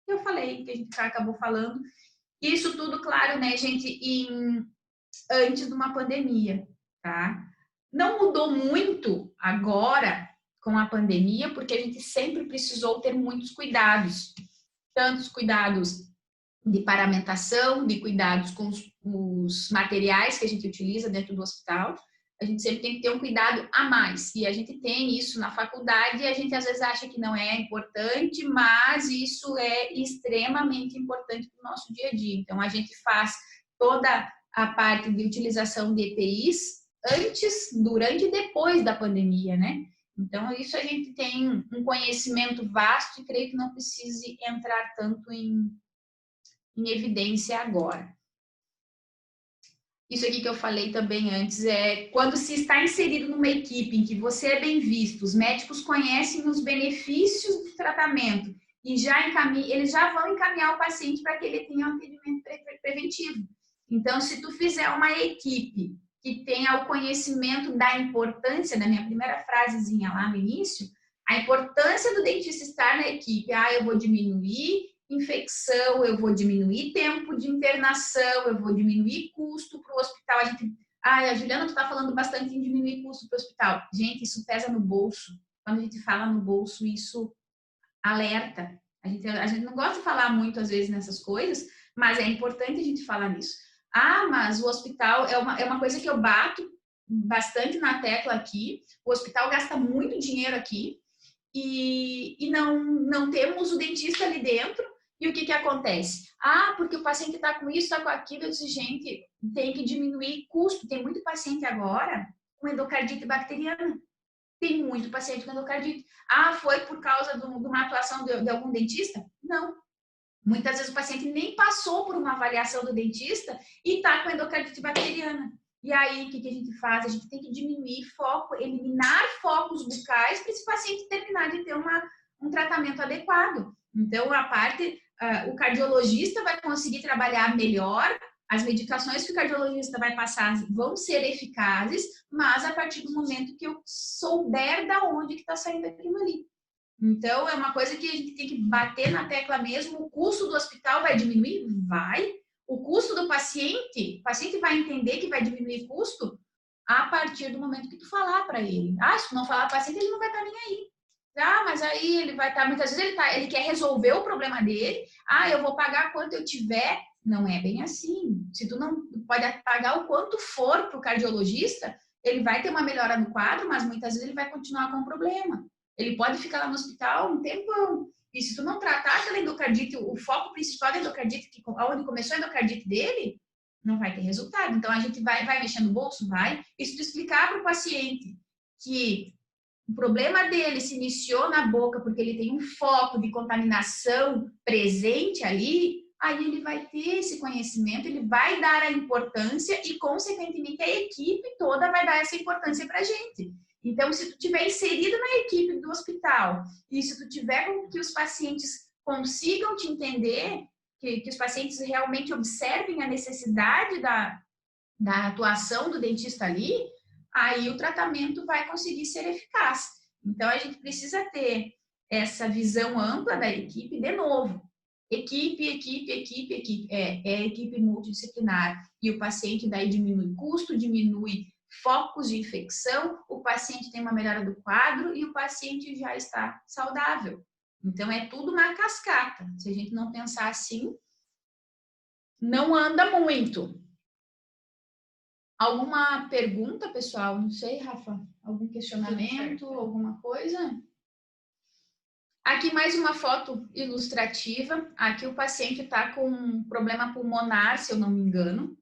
Eu falei, que a gente acabou falando. Isso tudo, claro, né, gente, antes de uma pandemia, tá? Não mudou muito agora com a pandemia, porque a gente sempre precisou ter muitos cuidados. Tantos cuidados de paramentação, de cuidados com os materiais que a gente utiliza dentro do hospital. A gente sempre tem que ter um cuidado a mais. E a gente tem isso na faculdade e a gente às vezes acha que não é importante, mas isso é extremamente importante para o nosso dia a dia. Então, a gente faz toda a parte de utilização de EPIs antes, durante e depois da pandemia, né? Então, isso a gente tem um conhecimento vasto e creio que não precise entrar tanto em evidência agora. Isso aqui que eu falei também antes é quando se está inserido numa equipe em que você é bem visto, os médicos conhecem os benefícios do tratamento e eles já vão encaminhar o paciente para que ele tenha um atendimento preventivo. Então, se tu fizer uma equipe que tenha o conhecimento da importância, da minha primeira frasezinha lá no início, a importância do dentista estar na equipe, eu vou diminuir infecção, eu vou diminuir tempo de internação, eu vou diminuir custo para o hospital. A Juliana, tu está falando bastante em diminuir custo para o hospital. Gente, isso pesa no bolso. Quando a gente fala no bolso, isso alerta. A gente não gosta de falar muito, às vezes, nessas coisas, mas é importante a gente falar nisso. Mas o hospital é uma coisa que eu bato bastante na tecla aqui. O hospital gasta muito dinheiro aqui e não temos o dentista ali dentro. E o que acontece? Porque o paciente está com isso, está com aquilo. Eu disse, gente, tem que diminuir custo. Tem muito paciente agora com endocardite bacteriana. Tem muito paciente com endocardite. Foi por causa de uma atuação de algum dentista? Não. Muitas vezes o paciente nem passou por uma avaliação do dentista e está com endocardite bacteriana. E aí, o que a gente faz? A gente tem que diminuir foco, eliminar focos bucais para esse paciente terminar de ter um tratamento adequado. Então, o cardiologista vai conseguir trabalhar melhor, as medicações que o cardiologista vai passar vão ser eficazes, mas a partir do momento que eu souber da onde que está saindo aquilo ali. Então, é uma coisa que a gente tem que bater na tecla mesmo. O custo do hospital vai diminuir? Vai. O custo do paciente, o paciente vai entender que vai diminuir custo a partir do momento que tu falar para ele. Se tu não falar para o paciente, ele não vai estar nem aí. Mas aí ele vai estar, muitas vezes ele quer resolver o problema dele. Eu vou pagar quanto eu tiver. Não é bem assim. Se tu não pode pagar o quanto for para o cardiologista, ele vai ter uma melhora no quadro, mas muitas vezes ele vai continuar com o problema. Ele pode ficar lá no hospital um tempão. E se tu não tratar aquela endocardite, o foco principal da endocardite, onde começou a endocardite dele, não vai ter resultado. Então, a gente vai mexer no bolso? Vai. E se tu explicar para o paciente que o problema dele se iniciou na boca porque ele tem um foco de contaminação presente ali, aí ele vai ter esse conhecimento, ele vai dar a importância e, consequentemente, a equipe toda vai dar essa importância para a gente. Então, se tu tiver inserido na equipe do hospital e se tu tiver com que os pacientes consigam te entender, que os pacientes realmente observem a necessidade da atuação do dentista ali, aí o tratamento vai conseguir ser eficaz. Então, a gente precisa ter essa visão ampla da equipe, de novo. Equipe. É equipe multidisciplinar. E o paciente daí diminui custo, diminui focos de infecção, o paciente tem uma melhora do quadro e o paciente já está saudável. Então, é tudo uma cascata. Se a gente não pensar assim, não anda muito. Alguma pergunta, pessoal? Não sei, Rafa. Algum questionamento, alguma coisa? Aqui mais uma foto ilustrativa. Aqui o paciente está com um problema pulmonar, se eu não me engano.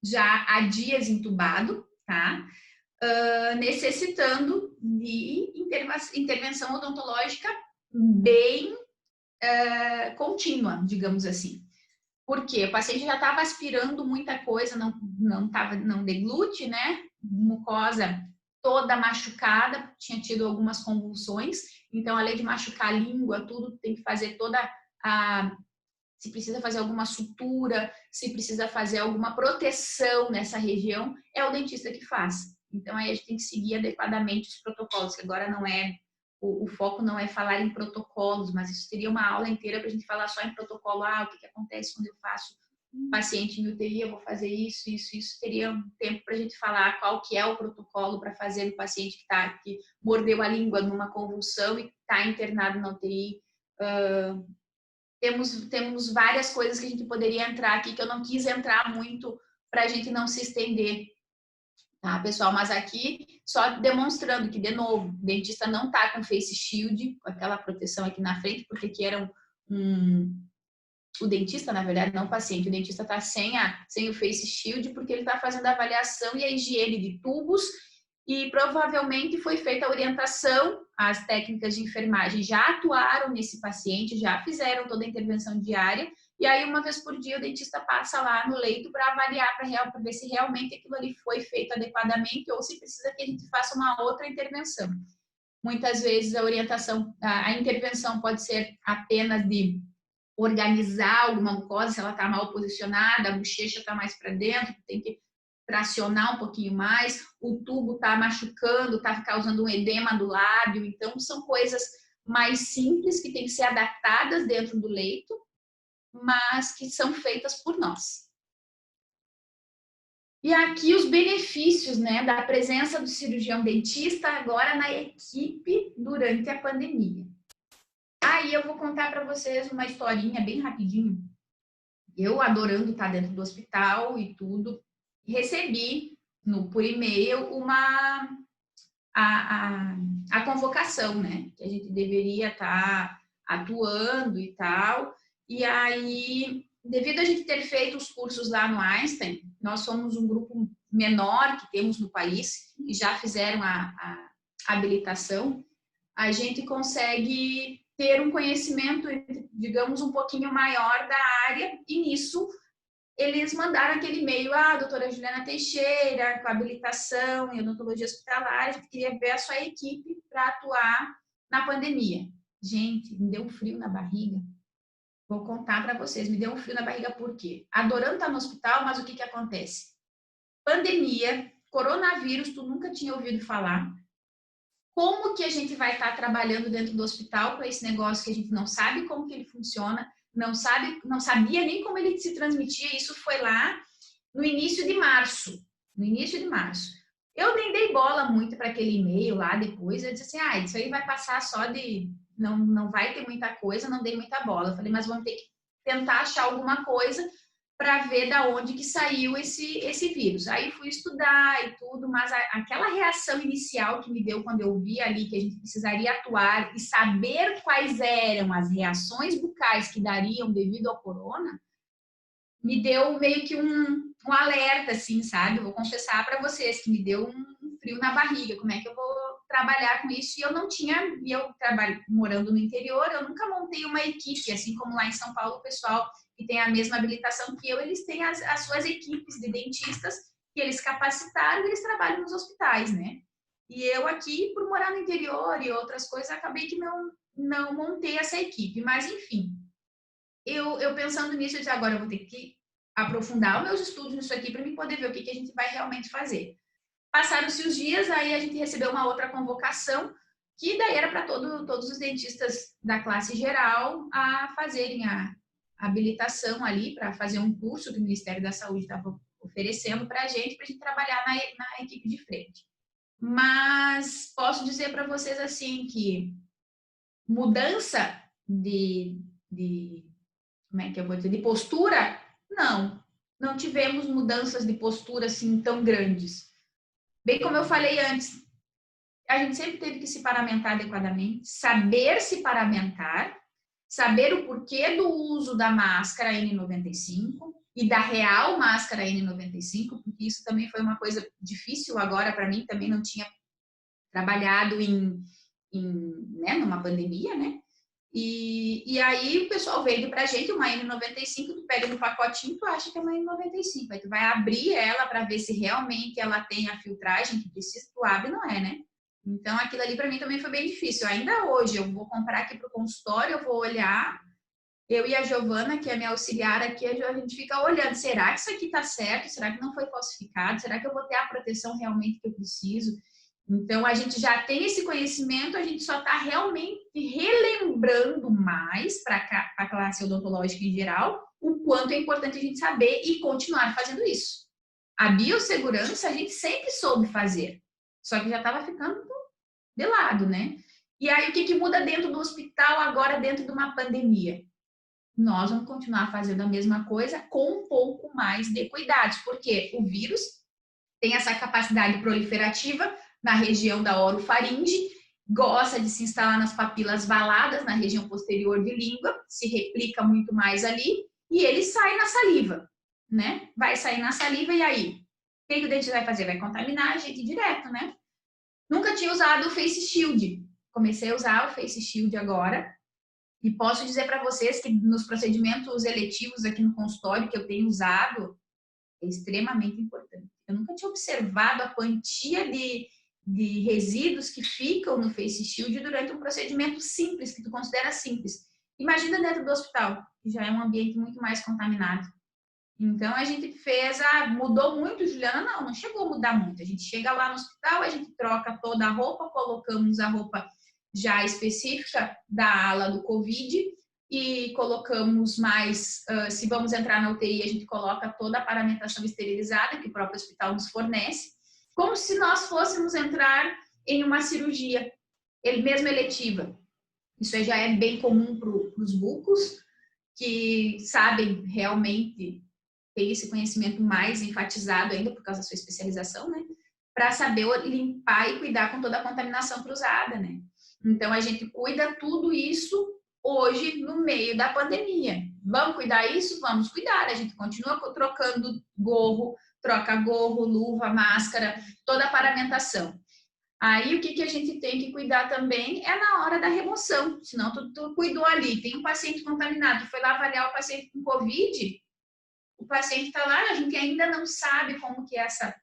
Já há dias entubado, tá? Necessitando de intervenção odontológica bem contínua, digamos assim. Por quê? O paciente já estava aspirando muita coisa, não deglute, né? Mucosa toda machucada, tinha tido algumas convulsões. Então, além de machucar a língua, tudo, tem que fazer se precisa fazer alguma sutura, se precisa fazer alguma proteção nessa região, é o dentista que faz. Então, aí a gente tem que seguir adequadamente os protocolos, que agora não é, o foco não é falar em protocolos, mas isso teria uma aula inteira para a gente falar só em protocolo. O que acontece quando eu faço paciente em UTI, eu vou fazer isso. Teria um tempo para a gente falar qual que é o protocolo para fazer no paciente que mordeu a língua numa convulsão e está internado na UTI. Temos várias coisas que a gente poderia entrar aqui, que eu não quis entrar muito para a gente não se estender, tá, pessoal? Mas aqui, só demonstrando que, de novo, o dentista não está com face shield, com aquela proteção aqui na frente, porque aqui era o dentista, na verdade, não o paciente, o dentista está sem o face shield, porque ele está fazendo a avaliação e a higiene de tubos, e provavelmente foi feita a orientação, as técnicas de enfermagem já atuaram nesse paciente, já fizeram toda a intervenção diária, e aí uma vez por dia o dentista passa lá no leito para avaliar, para ver se realmente aquilo ali foi feito adequadamente ou se precisa que a gente faça uma outra intervenção. Muitas vezes a orientação, a intervenção pode ser apenas de organizar alguma mucosa, se ela está mal posicionada, a bochecha está mais para dentro, tem que tracionar um pouquinho mais, o tubo está machucando, está causando um edema do lábio, então são coisas mais simples que têm que ser adaptadas dentro do leito, mas que são feitas por nós. E aqui os benefícios, né, da presença do cirurgião dentista agora na equipe durante a pandemia. Aí eu vou contar para vocês uma historinha bem rapidinho. Eu adorando estar dentro do hospital e tudo, recebi por e-mail a convocação, né? Que a gente deveria estar atuando e tal. E aí, devido a gente ter feito os cursos lá no Einstein, nós somos um grupo menor que temos no país, que já fizeram a habilitação, a gente consegue ter um conhecimento, digamos, um pouquinho maior da área, e nisso eles mandaram aquele e-mail, doutora Juliana Teixeira, com habilitação em odontologia hospitalar, a gente queria ver a sua equipe para atuar na pandemia. Gente, me deu um frio na barriga. Vou contar para vocês, me deu um frio na barriga por quê? Adorando estar no hospital, mas o que acontece? Pandemia, coronavírus, tu nunca tinha ouvido falar. Como que a gente vai estar trabalhando dentro do hospital com esse negócio que a gente não sabe como que ele funciona, não sabia nem como ele se transmitia? Isso foi lá no início de março. Eu nem dei bola muito para aquele e-mail lá depois. Eu disse assim, isso aí vai passar só de... Não vai ter muita coisa, não dei muita bola. Eu falei, mas vamos ter que tentar achar alguma coisa para ver da onde que saiu esse vírus. Aí fui estudar e tudo, mas aquela reação inicial que me deu quando eu vi ali que a gente precisaria atuar e saber quais eram as reações bucais que dariam devido ao corona, me deu meio que um alerta, assim, sabe? Eu vou confessar para vocês que me deu um frio na barriga. Como é que eu vou trabalhar com isso? E eu não tinha, e eu trabalho morando no interior, eu nunca montei uma equipe, assim como lá em São Paulo, o pessoal que tem a mesma habilitação que eu, eles têm as suas equipes de dentistas que eles capacitaram e eles trabalham nos hospitais, né? E eu aqui, por morar no interior e outras coisas, acabei que não montei essa equipe. Mas, enfim, eu pensando nisso, eu disse, agora eu vou ter que aprofundar os meus estudos nisso aqui para mim poder ver o que a gente vai realmente fazer. Passaram-se os dias, aí a gente recebeu uma outra convocação, que daí era para todos os dentistas da classe geral a fazerem a habilitação ali, para fazer um curso que o Ministério da Saúde estava oferecendo para a gente trabalhar na equipe de frente. Mas posso dizer para vocês assim que mudança como é que eu vou dizer, de postura, não tivemos mudanças de postura assim tão grandes. Bem como eu falei antes, a gente sempre teve que se paramentar adequadamente, saber se paramentar, saber o porquê do uso da máscara N95 e da real máscara N95, porque isso também foi uma coisa difícil agora para mim, também não tinha trabalhado né, numa pandemia, né? E aí o pessoal vende pra gente uma N95, tu pega no pacotinho, tu acha que é uma N95, aí tu vai abrir ela para ver se realmente ela tem a filtragem que precisa, tu abre, não é, né? Então aquilo ali para mim também foi bem difícil. Ainda hoje eu vou comprar aqui pro consultório, eu vou olhar, eu e a Giovana, que é minha auxiliar aqui, a gente fica olhando, será que isso aqui tá certo? Será que não foi falsificado? Será que eu vou ter a proteção realmente que eu preciso? Então, a gente já tem esse conhecimento, a gente só está realmente relembrando mais para a classe odontológica em geral o quanto é importante a gente saber e continuar fazendo isso. A biossegurança a gente sempre soube fazer, só que já estava ficando de lado, né? E aí, o que muda dentro do hospital agora, dentro de uma pandemia? Nós vamos continuar fazendo a mesma coisa com um pouco mais de cuidados, porque o vírus tem essa capacidade proliferativa na região da orofaringe, gosta de se instalar nas papilas valadas, na região posterior de língua, se replica muito mais ali, e ele sai na saliva, né? Vai sair na saliva e aí? O que o dentista vai fazer? Vai contaminar a gente direto, né? Nunca tinha usado o Face Shield. Comecei a usar o Face Shield agora, e posso dizer para vocês que nos procedimentos eletivos aqui no consultório que eu tenho usado, é extremamente importante. Eu nunca tinha observado a quantia de resíduos que ficam no Face Shield durante um procedimento simples, que tu considera simples. Imagina dentro do hospital, que já é um ambiente muito mais contaminado. Então, a gente mudou muito, Juliana? Não chegou a mudar muito. A gente chega lá no hospital, a gente troca toda a roupa, colocamos a roupa já específica da ala do Covid e colocamos mais, se vamos entrar na UTI, a gente coloca toda a paramentação esterilizada que o próprio hospital nos fornece, como se nós fôssemos entrar em uma cirurgia, mesmo eletiva. Isso aí já é bem comum para os bucos, que sabem realmente, tem esse conhecimento mais enfatizado ainda por causa da sua especialização, né? Para saber limpar e cuidar com toda a contaminação cruzada, né? Então, a gente cuida tudo isso hoje no meio da pandemia. Vamos cuidar isso? Vamos cuidar. A gente continua trocando gorro, troca gorro, luva, máscara, toda a paramentação. Aí, o que a gente tem que cuidar também é na hora da remoção. Senão, tu cuidou ali, tem um paciente contaminado, tu foi lá avaliar o paciente com Covid, o paciente está lá, a gente ainda não sabe como que essa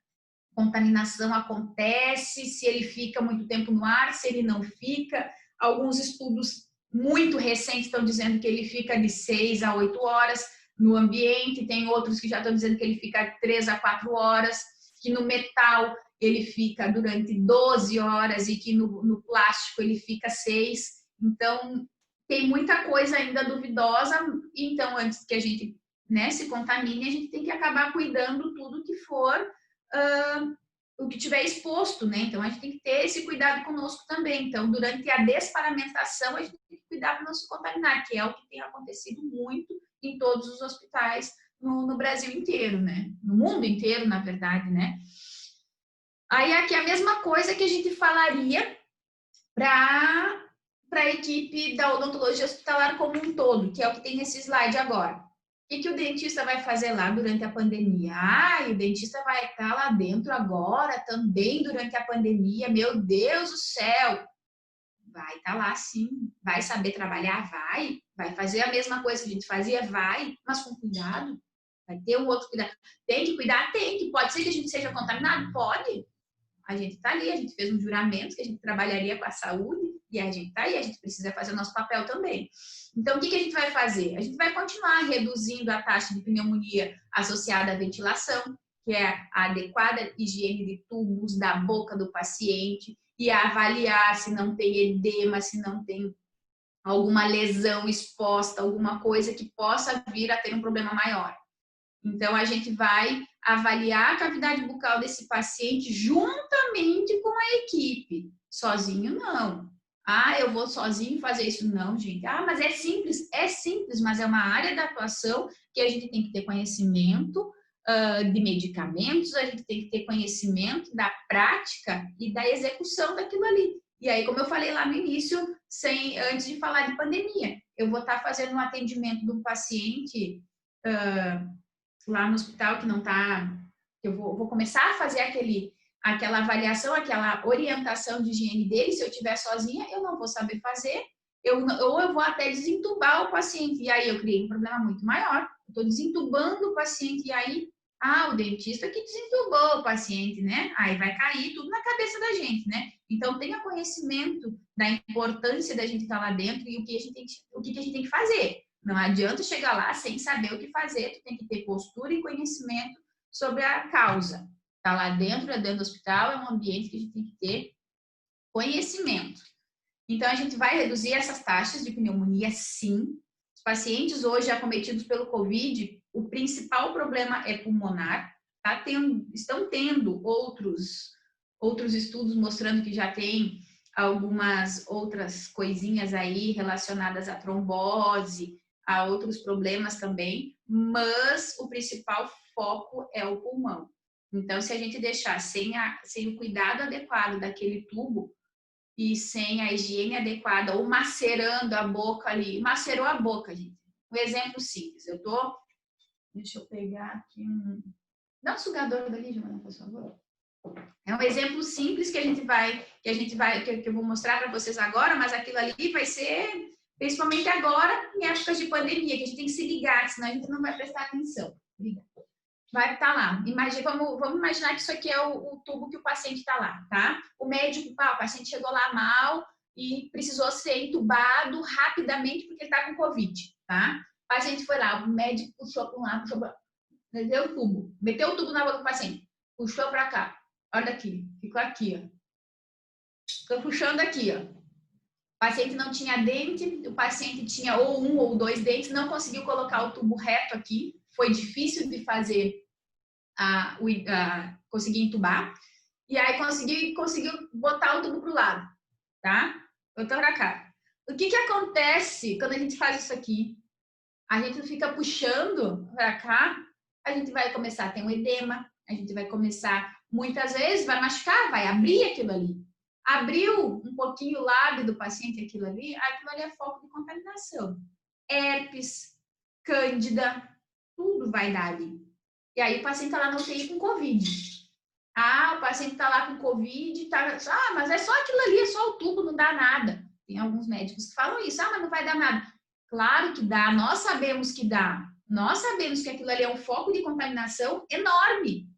contaminação acontece, se ele fica muito tempo no ar, se ele não fica. Alguns estudos muito recentes estão dizendo que ele fica de 6 a 8 horas no ambiente, tem outros que já estão dizendo que ele fica 3 a 4 horas, que no metal ele fica durante 12 horas e que no plástico ele fica 6. Então, tem muita coisa ainda duvidosa. Então, antes que a gente, né, se contamine, a gente tem que acabar cuidando tudo que for o que tiver exposto, né? Então, a gente tem que ter esse cuidado conosco também. Então, durante a desparamentação, a gente tem que cuidar para não se contaminar, que é o que tem acontecido muito em todos os hospitais no Brasil inteiro, né? No mundo inteiro, na verdade, né? Aí aqui a mesma coisa que a gente falaria para a equipe da odontologia hospitalar como um todo, que é o que tem nesse slide agora. O que o dentista vai fazer lá durante a pandemia? Ah, o dentista vai estar lá dentro agora, também durante a pandemia. Meu Deus do céu! Vai estar lá sim. Vai saber trabalhar? Vai. Vai fazer a mesma coisa que a gente fazia? Vai. Mas com cuidado. Vai ter um outro cuidado. Tem que cuidar? Tem. Que pode ser que a gente seja contaminado? Pode. A gente está ali, a gente fez um juramento que a gente trabalharia com a saúde e a gente está aí, a gente precisa fazer o nosso papel também. Então, o que a gente vai fazer? A gente vai continuar reduzindo a taxa de pneumonia associada à ventilação, que é a adequada higiene de tubos da boca do paciente e avaliar se não tem edema, se não tem alguma lesão exposta, alguma coisa que possa vir a ter um problema maior. Então, a gente vai avaliar a cavidade bucal desse paciente juntamente com a equipe. Sozinho, não. Ah, eu vou sozinho fazer isso? Não, gente. Ah, mas é simples, mas é uma área da atuação que a gente tem que ter conhecimento de medicamentos, a gente tem que ter conhecimento da prática e da execução daquilo ali. E aí, como eu falei lá no início, antes de falar de pandemia, eu vou estar fazendo um atendimento de um paciente lá no hospital que não está, eu vou começar a fazer aquela avaliação, aquela orientação de higiene dele. Se eu estiver sozinha, eu não vou saber fazer, ou eu vou até desentubar o paciente, e aí eu criei um problema muito maior. Estou desentubando o paciente, e aí, o dentista que desentubou o paciente, né? Aí vai cair tudo na cabeça da gente, né? Então, tenha conhecimento da importância da gente estar lá dentro e o que a gente tem que fazer. Não adianta chegar lá sem saber o que fazer, tu tem que ter postura e conhecimento sobre a causa. Tá lá dentro do hospital, é um ambiente que a gente tem que ter conhecimento. Então, a gente vai reduzir essas taxas de pneumonia, sim. Os pacientes hoje acometidos pelo Covid, o principal problema é pulmonar. Tá? Estão tendo outros estudos mostrando que já tem algumas outras coisinhas aí relacionadas à trombose, a outros problemas também, mas o principal foco é o pulmão. Então, se a gente deixar sem o cuidado adequado daquele tubo e sem a higiene adequada, ou macerando a boca ali, macerou a boca, gente. Um exemplo simples, deixa eu pegar aqui dá um sugador dali, Giovana, por favor. É um exemplo simples que eu vou mostrar para vocês agora, mas aquilo ali vai ser principalmente agora, em épocas de pandemia, que a gente tem que se ligar, senão a gente não vai prestar atenção. Vai estar lá. Vamos imaginar que isso aqui é o tubo que o paciente está lá, tá? O médico, o paciente chegou lá mal e precisou ser entubado rapidamente porque ele está com Covid, tá? O paciente foi lá, o médico puxou para um lado, puxou para meteu o tubo na boca do paciente, puxou para cá. Olha aqui, ficou aqui, ó. Estou puxando aqui, ó. O paciente não tinha dente, o paciente tinha ou um ou dois dentes, não conseguiu colocar o tubo reto aqui, foi difícil de fazer, conseguir entubar, e aí conseguiu botar o tubo para o lado, tá? Botou para cá. O que acontece quando a gente faz isso aqui? A gente fica puxando para cá, a gente vai começar a ter um edema, a gente vai começar, muitas vezes, vai machucar, vai abrir aquilo ali. Abriu um pouquinho o lábio do paciente, aquilo ali é foco de contaminação. Herpes, cândida, tudo vai dar ali. E aí o paciente está lá no UTI com Covid. O paciente está lá com Covid, mas é só aquilo ali, é só o tubo, não dá nada. Tem alguns médicos que falam isso, mas não vai dar nada. Claro que dá, nós sabemos que dá. Nós sabemos que aquilo ali é um foco de contaminação enorme.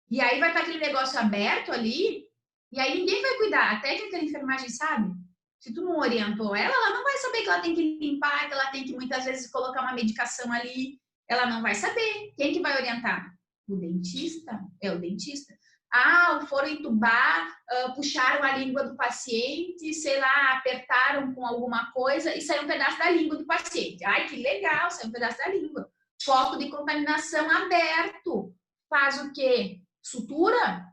E aí vai estar aquele negócio aberto ali, e aí ninguém vai cuidar. A técnica de enfermagem sabe. Se tu não orientou ela não vai saber que ela tem que limpar, que ela tem que muitas vezes colocar uma medicação ali. Ela não vai saber. Quem que vai orientar? O dentista. É o dentista. Foram entubar, puxaram a língua do paciente, sei lá, apertaram com alguma coisa e saiu um pedaço da língua do paciente. Ai, que legal, saiu um pedaço da língua. Foco de contaminação aberto. Faz o quê? Sutura?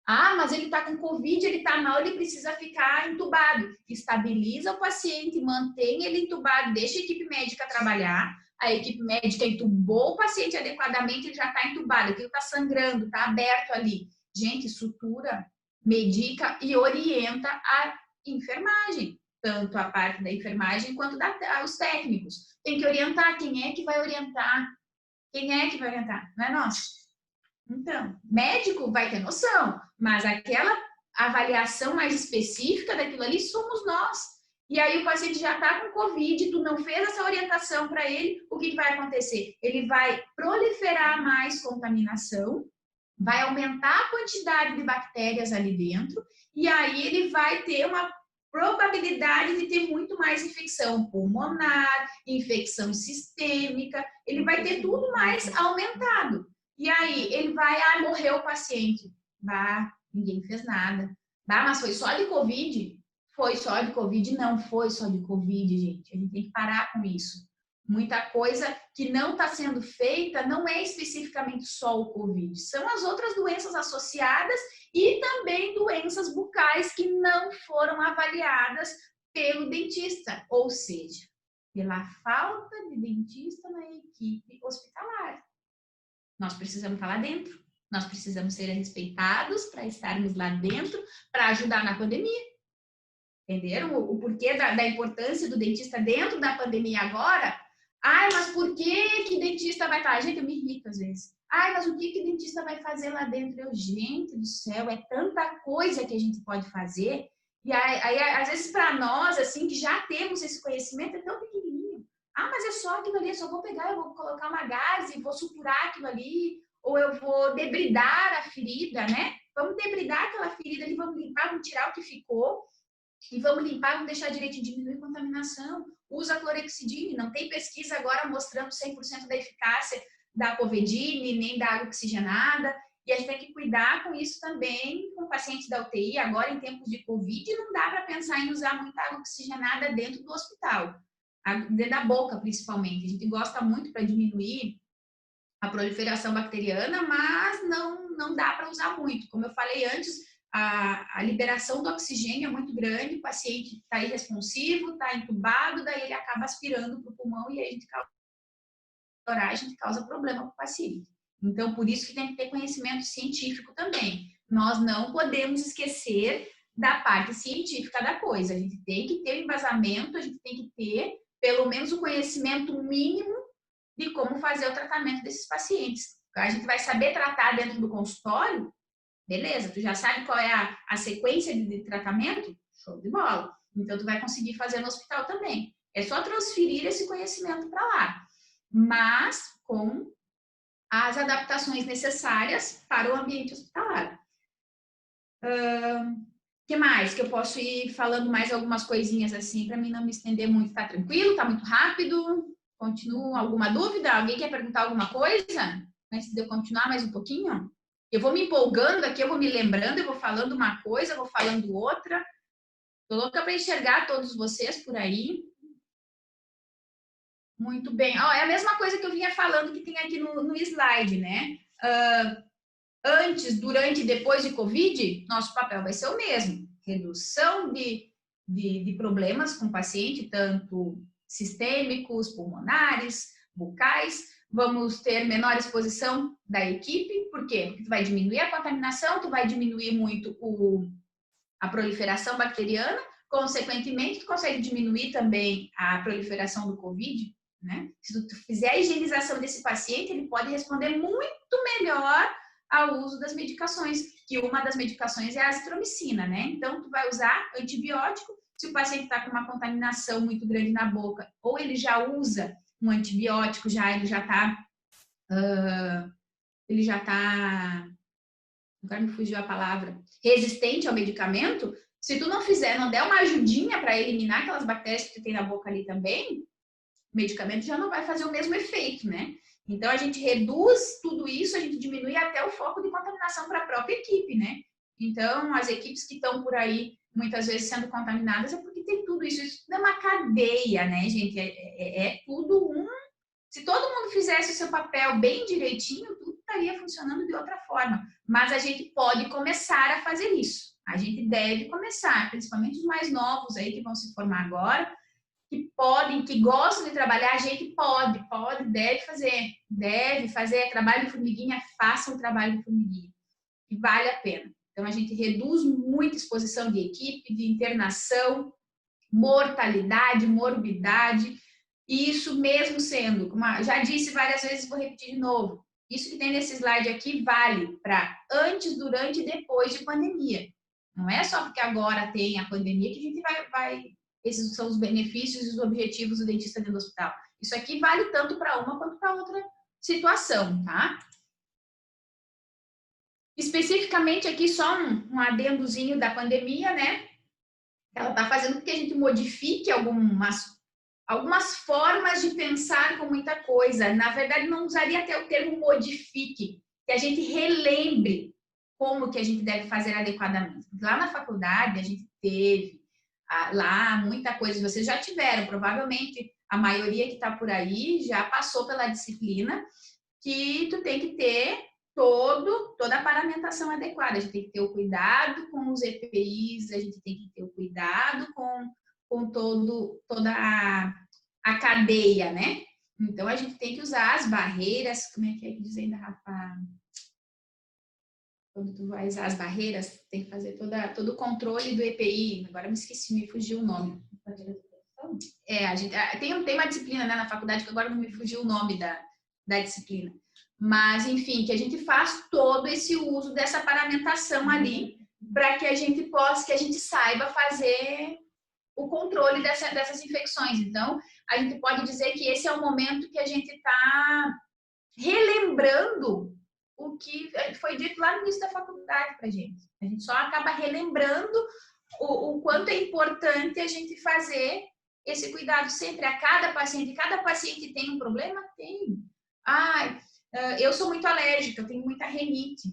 Mas ele está com Covid, ele está mal, ele precisa ficar entubado. Estabiliza o paciente, mantém ele entubado, deixa a equipe médica trabalhar, a equipe médica entubou o paciente adequadamente, ele já está entubado, aquilo está sangrando, está aberto ali. Gente, sutura, medica e orienta a enfermagem, tanto a parte da enfermagem quanto os técnicos. Tem que orientar, quem é que vai orientar? Quem é que vai orientar? Não é nós. Então, médico vai ter noção, mas aquela avaliação mais específica daquilo ali somos nós. E aí o paciente já está com Covid, tu não fez essa orientação para ele, o que vai acontecer? Ele vai proliferar mais contaminação, vai aumentar a quantidade de bactérias ali dentro, e aí ele vai ter uma probabilidade de ter muito mais infecção pulmonar, infecção sistêmica, ele vai ter tudo mais aumentado. E aí, ele vai, morreu o paciente. Bah, ninguém fez nada. Bah, mas foi só de Covid? Foi só de Covid? Não foi só de Covid, gente. A gente tem que parar com isso. Muita coisa que não está sendo feita não é especificamente só o Covid. São as outras doenças associadas e também doenças bucais que não foram avaliadas pelo dentista. Ou seja, pela falta de dentista na equipe hospitalar. Nós precisamos estar lá dentro, nós precisamos ser respeitados para estarmos lá dentro, para ajudar na pandemia. Entenderam o porquê da importância do dentista dentro da pandemia agora? Ai, mas por que dentista vai estar? Gente, eu me irrito às vezes. Ai, mas o que dentista vai fazer lá dentro? Gente do céu, é tanta coisa que a gente pode fazer. E aí às vezes, para nós, assim, que já temos esse conhecimento, é tão pequenininho. Ah, mas é só aquilo ali, eu só vou pegar, eu vou colocar uma gaze, vou suturar aquilo ali, ou eu vou debridar a ferida, né? Vamos debridar aquela ferida ali, vamos limpar, vamos tirar o que ficou, e vamos limpar, vamos deixar direito, diminuir a contaminação. Usa clorexidine, não tem pesquisa agora mostrando 100% da eficácia da Povedine, nem da água oxigenada, e a gente tem que cuidar com isso também com pacientes da UTI. Agora, em tempos de Covid, não dá para pensar em usar muita água oxigenada dentro do hospital. Dentro da boca, principalmente. A gente gosta muito para diminuir a proliferação bacteriana, mas não dá para usar muito. Como eu falei antes, a liberação do oxigênio é muito grande, o paciente está irresponsivo, está entubado, daí ele acaba aspirando para o pulmão e aí a gente causa problema para o paciente. Então, por isso que tem que ter conhecimento científico também. Nós não podemos esquecer da parte científica da coisa. A gente tem que ter o embasamento, a gente tem que ter pelo menos o conhecimento mínimo de como fazer o tratamento desses pacientes. A gente vai saber tratar dentro do consultório, beleza, tu já sabe qual é a sequência de tratamento? Show de bola. Então, tu vai conseguir fazer no hospital também. É só transferir esse conhecimento para lá, mas com as adaptações necessárias para o ambiente hospitalar. Que mais? Que eu posso ir falando mais algumas coisinhas assim, para mim não me estender muito. Tá tranquilo? Tá muito rápido? Continua? Alguma dúvida? Alguém quer perguntar alguma coisa? Antes de eu continuar mais um pouquinho? Eu vou me empolgando aqui, eu vou me lembrando, eu vou falando uma coisa, eu vou falando outra. Tô louca para enxergar todos vocês por aí. Muito bem. É a mesma coisa que eu vinha falando que tem aqui no slide, né? Antes, durante e depois de Covid, nosso papel vai ser o mesmo. Redução de problemas com o paciente, tanto sistêmicos, pulmonares, bucais. Vamos ter menor exposição da equipe. Por quê? Porque tu vai diminuir a contaminação, tu vai diminuir muito a proliferação bacteriana. Consequentemente, tu consegue diminuir também a proliferação do Covid, né? Se tu fizer a higienização desse paciente, ele pode responder muito melhor ao uso das medicações, que uma das medicações é a azitromicina, né? Então, tu vai usar antibiótico. Se o paciente está com uma contaminação muito grande na boca, ou ele já usa um antibiótico, ele já está, agora me fugiu a palavra, resistente ao medicamento. Se tu não der uma ajudinha para eliminar aquelas bactérias que tu tem na boca ali também, o medicamento já não vai fazer o mesmo efeito, né? Então, a gente reduz tudo isso, a gente diminui até o foco de contaminação para a própria equipe, né? Então, as equipes que estão por aí, muitas vezes sendo contaminadas, é porque tem tudo isso. Isso tudo é uma cadeia, né, gente? É tudo um... Se todo mundo fizesse o seu papel bem direitinho, tudo estaria funcionando de outra forma. Mas a gente pode começar a fazer isso. A gente deve começar, principalmente os mais novos aí que vão se formar agora. que podem, que gostam de trabalhar, a gente pode, deve fazer trabalho de formiguinha, faça um trabalho de formiguinha, que vale a pena. Então, a gente reduz muita exposição de equipe, de internação, mortalidade, morbidade, e isso mesmo sendo, como já disse várias vezes, vou repetir de novo, isso que tem nesse slide aqui vale para antes, durante e depois de pandemia. Não é só porque agora tem a pandemia que a gente vai esses são os benefícios e os objetivos do dentista dentro do hospital. Isso aqui vale tanto para uma quanto para outra situação, tá? Especificamente aqui só um adendozinho da pandemia, né? Ela está fazendo com que a gente modifique algumas formas de pensar com muita coisa. Na verdade, não usaria até o termo modifique, que a gente relembre como que a gente deve fazer adequadamente. Lá na faculdade, a gente teve lá muita coisa, vocês já tiveram, provavelmente a maioria que está por aí já passou pela disciplina, que tu tem que ter toda a paramentação adequada, a gente tem que ter o cuidado com os EPIs, a gente tem que ter o cuidado com toda a cadeia, né? Então, a gente tem que usar as barreiras, como é que diz ainda, Rafa? Quando tu vai usar as barreiras, tem que fazer todo o controle do EPI. Agora me esqueci, me fugiu o nome. A gente tem uma disciplina, né, na faculdade que agora não me fugiu o nome da disciplina. Mas, enfim, que a gente faz todo esse uso dessa paramentação ali para que a gente possa, que a gente saiba fazer o controle dessas infecções. Então, a gente pode dizer que esse é o momento que a gente está relembrando o que foi dito lá no início da faculdade para a gente. A gente só acaba relembrando o quanto é importante a gente fazer esse cuidado sempre a cada paciente. Cada paciente tem um problema? Tem. Eu sou muito alérgica, eu tenho muita rinite.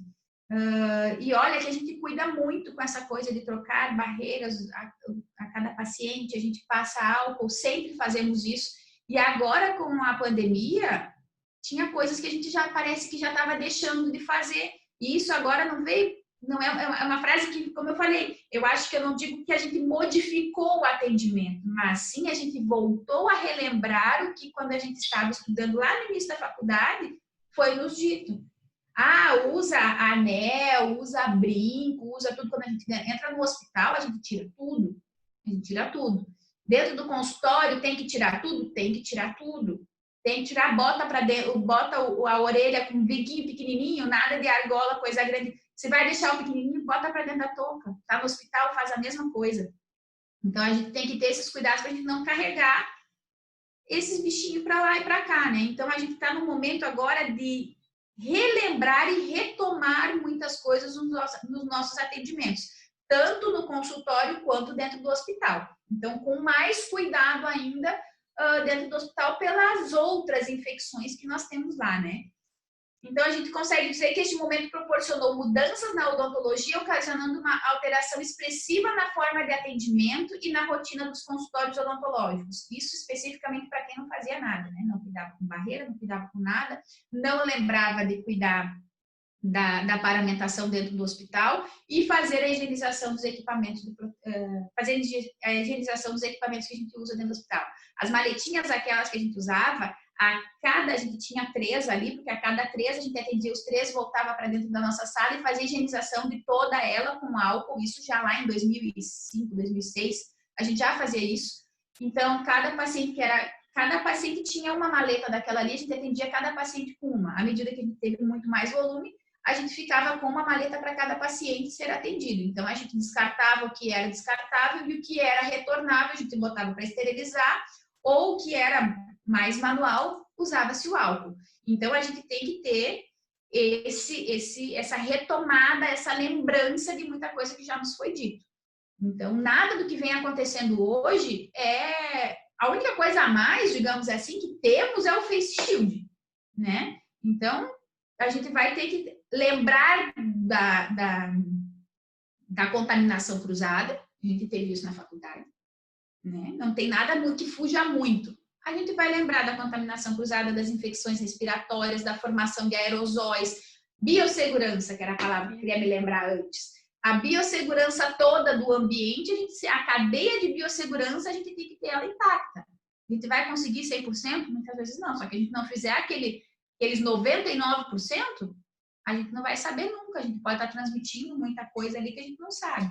E olha que a gente cuida muito com essa coisa de trocar barreiras a cada paciente, a gente passa álcool, sempre fazemos isso. E agora com a pandemia, tinha coisas que a gente já parece que já estava deixando de fazer. E isso agora não veio, não é uma frase que, como eu falei, eu acho que eu não digo que a gente modificou o atendimento, mas sim a gente voltou a relembrar o que quando a gente estava estudando lá no início da faculdade, foi nos dito. Usa anel, usa brinco, usa tudo. Quando a gente entra no hospital, a gente tira tudo. A gente tira tudo. Dentro do consultório, tem que tirar tudo? Tem que tirar tudo. Tem que tirar, bota para dentro, bota a orelha com um biquinho pequenininho, nada de argola, coisa grande. Você vai deixar o pequenininho, bota para dentro da touca. Tá no hospital, faz a mesma coisa. Então, a gente tem que ter esses cuidados para a gente não carregar esses bichinhos para lá e para cá, né? Então, a gente está no momento agora de relembrar e retomar muitas coisas nos nossos atendimentos, tanto no consultório quanto dentro do hospital. Então, com mais cuidado ainda dentro do hospital pelas outras infecções que nós temos lá, né? Então, a gente consegue dizer que este momento proporcionou mudanças na odontologia, ocasionando uma alteração expressiva na forma de atendimento e na rotina dos consultórios odontológicos. Isso especificamente para quem não fazia nada, né? Não cuidava com barreira, não cuidava com nada, não lembrava de cuidar da paramentação dentro do hospital e fazer a higienização dos equipamentos, a higienização dos equipamentos que a gente usa dentro do hospital. As maletinhas, aquelas que a gente usava, a gente tinha 3 ali, porque a cada 3 a gente atendia os 3, voltava para dentro da nossa sala e fazia a higienização de toda ela com álcool, isso já lá em 2005, 2006, a gente já fazia isso. Então, cada paciente tinha uma maleta daquela ali, a gente atendia cada paciente com uma. À medida que a gente teve muito mais volume, a gente ficava com uma maleta para cada paciente ser atendido. Então, a gente descartava o que era descartável e o que era retornável, a gente botava para esterilizar, ou o que era mais manual, usava-se o álcool. Então, a gente tem que ter essa retomada, essa lembrança de muita coisa que já nos foi dito. Então, nada do que vem acontecendo hoje a única coisa a mais, digamos assim, que temos é o face shield, né? Então, a gente vai ter que lembrar da contaminação cruzada, a gente teve isso na faculdade, né? Não tem nada que fuja muito. A gente vai lembrar da contaminação cruzada, das infecções respiratórias, da formação de aerosóis, biossegurança, que era a palavra que eu queria me lembrar antes. A biossegurança toda do ambiente, a cadeia de biossegurança, a gente tem que ter ela intacta. A gente vai conseguir 100%? Muitas vezes não. Só que a gente não fizer aqueles 99%, a gente não vai saber nunca. A gente pode estar transmitindo muita coisa ali que a gente não sabe.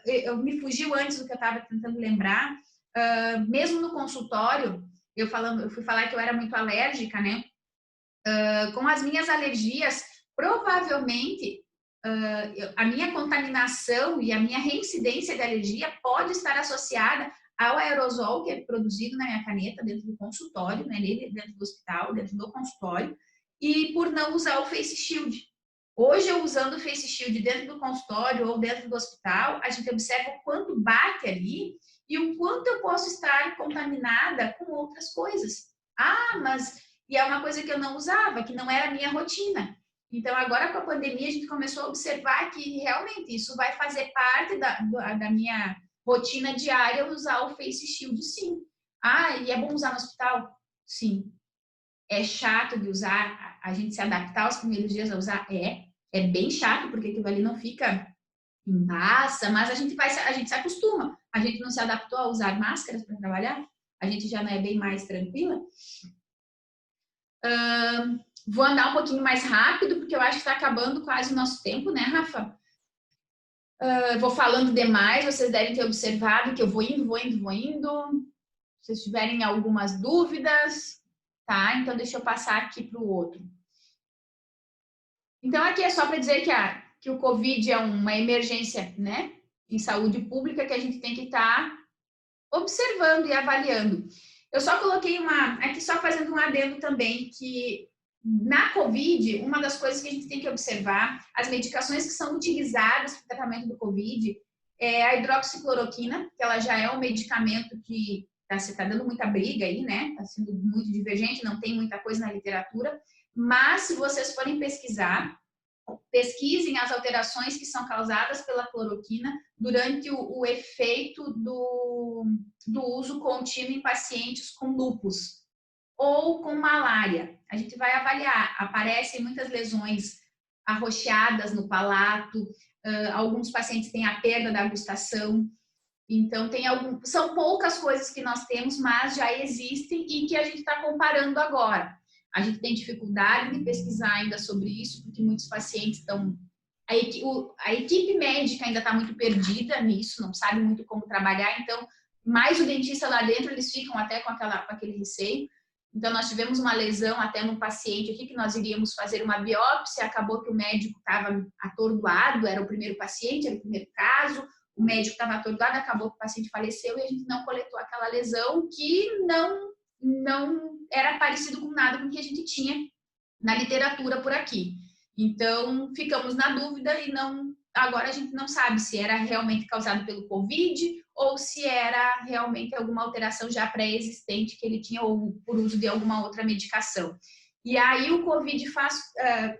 Eu me fugiu antes do que eu estava tentando lembrar. Mesmo no consultório, eu fui falar que eu era muito alérgica, né? Com as minhas alergias, provavelmente a minha contaminação e a minha reincidência de alergia pode estar associada ao aerosol que é produzido na minha caneta dentro do consultório, né, dentro do hospital, dentro do consultório, e por não usar o face shield. Hoje, eu usando o face shield dentro do consultório ou dentro do hospital, a gente observa o quanto bate ali e o quanto eu posso estar contaminada com outras coisas. E é uma coisa que eu não usava, que não era a minha rotina. Então, agora com a pandemia, a gente começou a observar que realmente isso vai fazer parte da minha rotina diária, usar o face shield, sim. E é bom usar no hospital? Sim. É chato de usar, a gente se adaptar aos primeiros dias a usar? É bem chato, porque aquilo ali não fica em massa, mas a gente se acostuma. A gente não se adaptou a usar máscaras para trabalhar? A gente já não é bem mais tranquila? Vou andar um pouquinho mais rápido, porque eu acho que está acabando quase o nosso tempo, né, Rafa? Vou falando demais, vocês devem ter observado que eu vou indo. Se vocês tiverem algumas dúvidas, tá? Então, deixa eu passar aqui para o outro. Então, aqui é só para dizer que o Covid é uma emergência, né, em saúde pública que a gente tem que estar observando e avaliando. Eu só coloquei aqui só fazendo um adendo também, que na Covid, uma das coisas que a gente tem que observar, as medicações que são utilizadas para o tratamento do Covid, é a hidroxicloroquina, que ela já é um medicamento que está dando muita briga aí, né? Está sendo muito divergente, não tem muita coisa na literatura, mas se vocês forem pesquisem as alterações que são causadas pela cloroquina durante o efeito do uso contínuo em pacientes com lúpus ou com malária. A gente vai avaliar, aparecem muitas lesões arroxeadas no palato, alguns pacientes têm a perda da gustação, então são poucas coisas que nós temos, mas já existem e que a gente está comparando agora. A gente tem dificuldade de pesquisar ainda sobre isso, porque muitos pacientes estão... A equipe médica ainda está muito perdida nisso, não sabe muito como trabalhar, então, mais o dentista lá dentro, eles ficam até com aquele receio. Então, nós tivemos uma lesão até num paciente aqui, que nós iríamos fazer uma biópsia, acabou que o médico estava atordoado, era o primeiro paciente, era o primeiro caso, o médico estava atordoado, acabou que o paciente faleceu e a gente não coletou aquela lesão que não era parecido com nada com o que a gente tinha na literatura por aqui. Então, ficamos na dúvida e agora a gente não sabe se era realmente causado pelo Covid ou se era realmente alguma alteração já pré-existente que ele tinha ou por uso de alguma outra medicação. E aí o Covid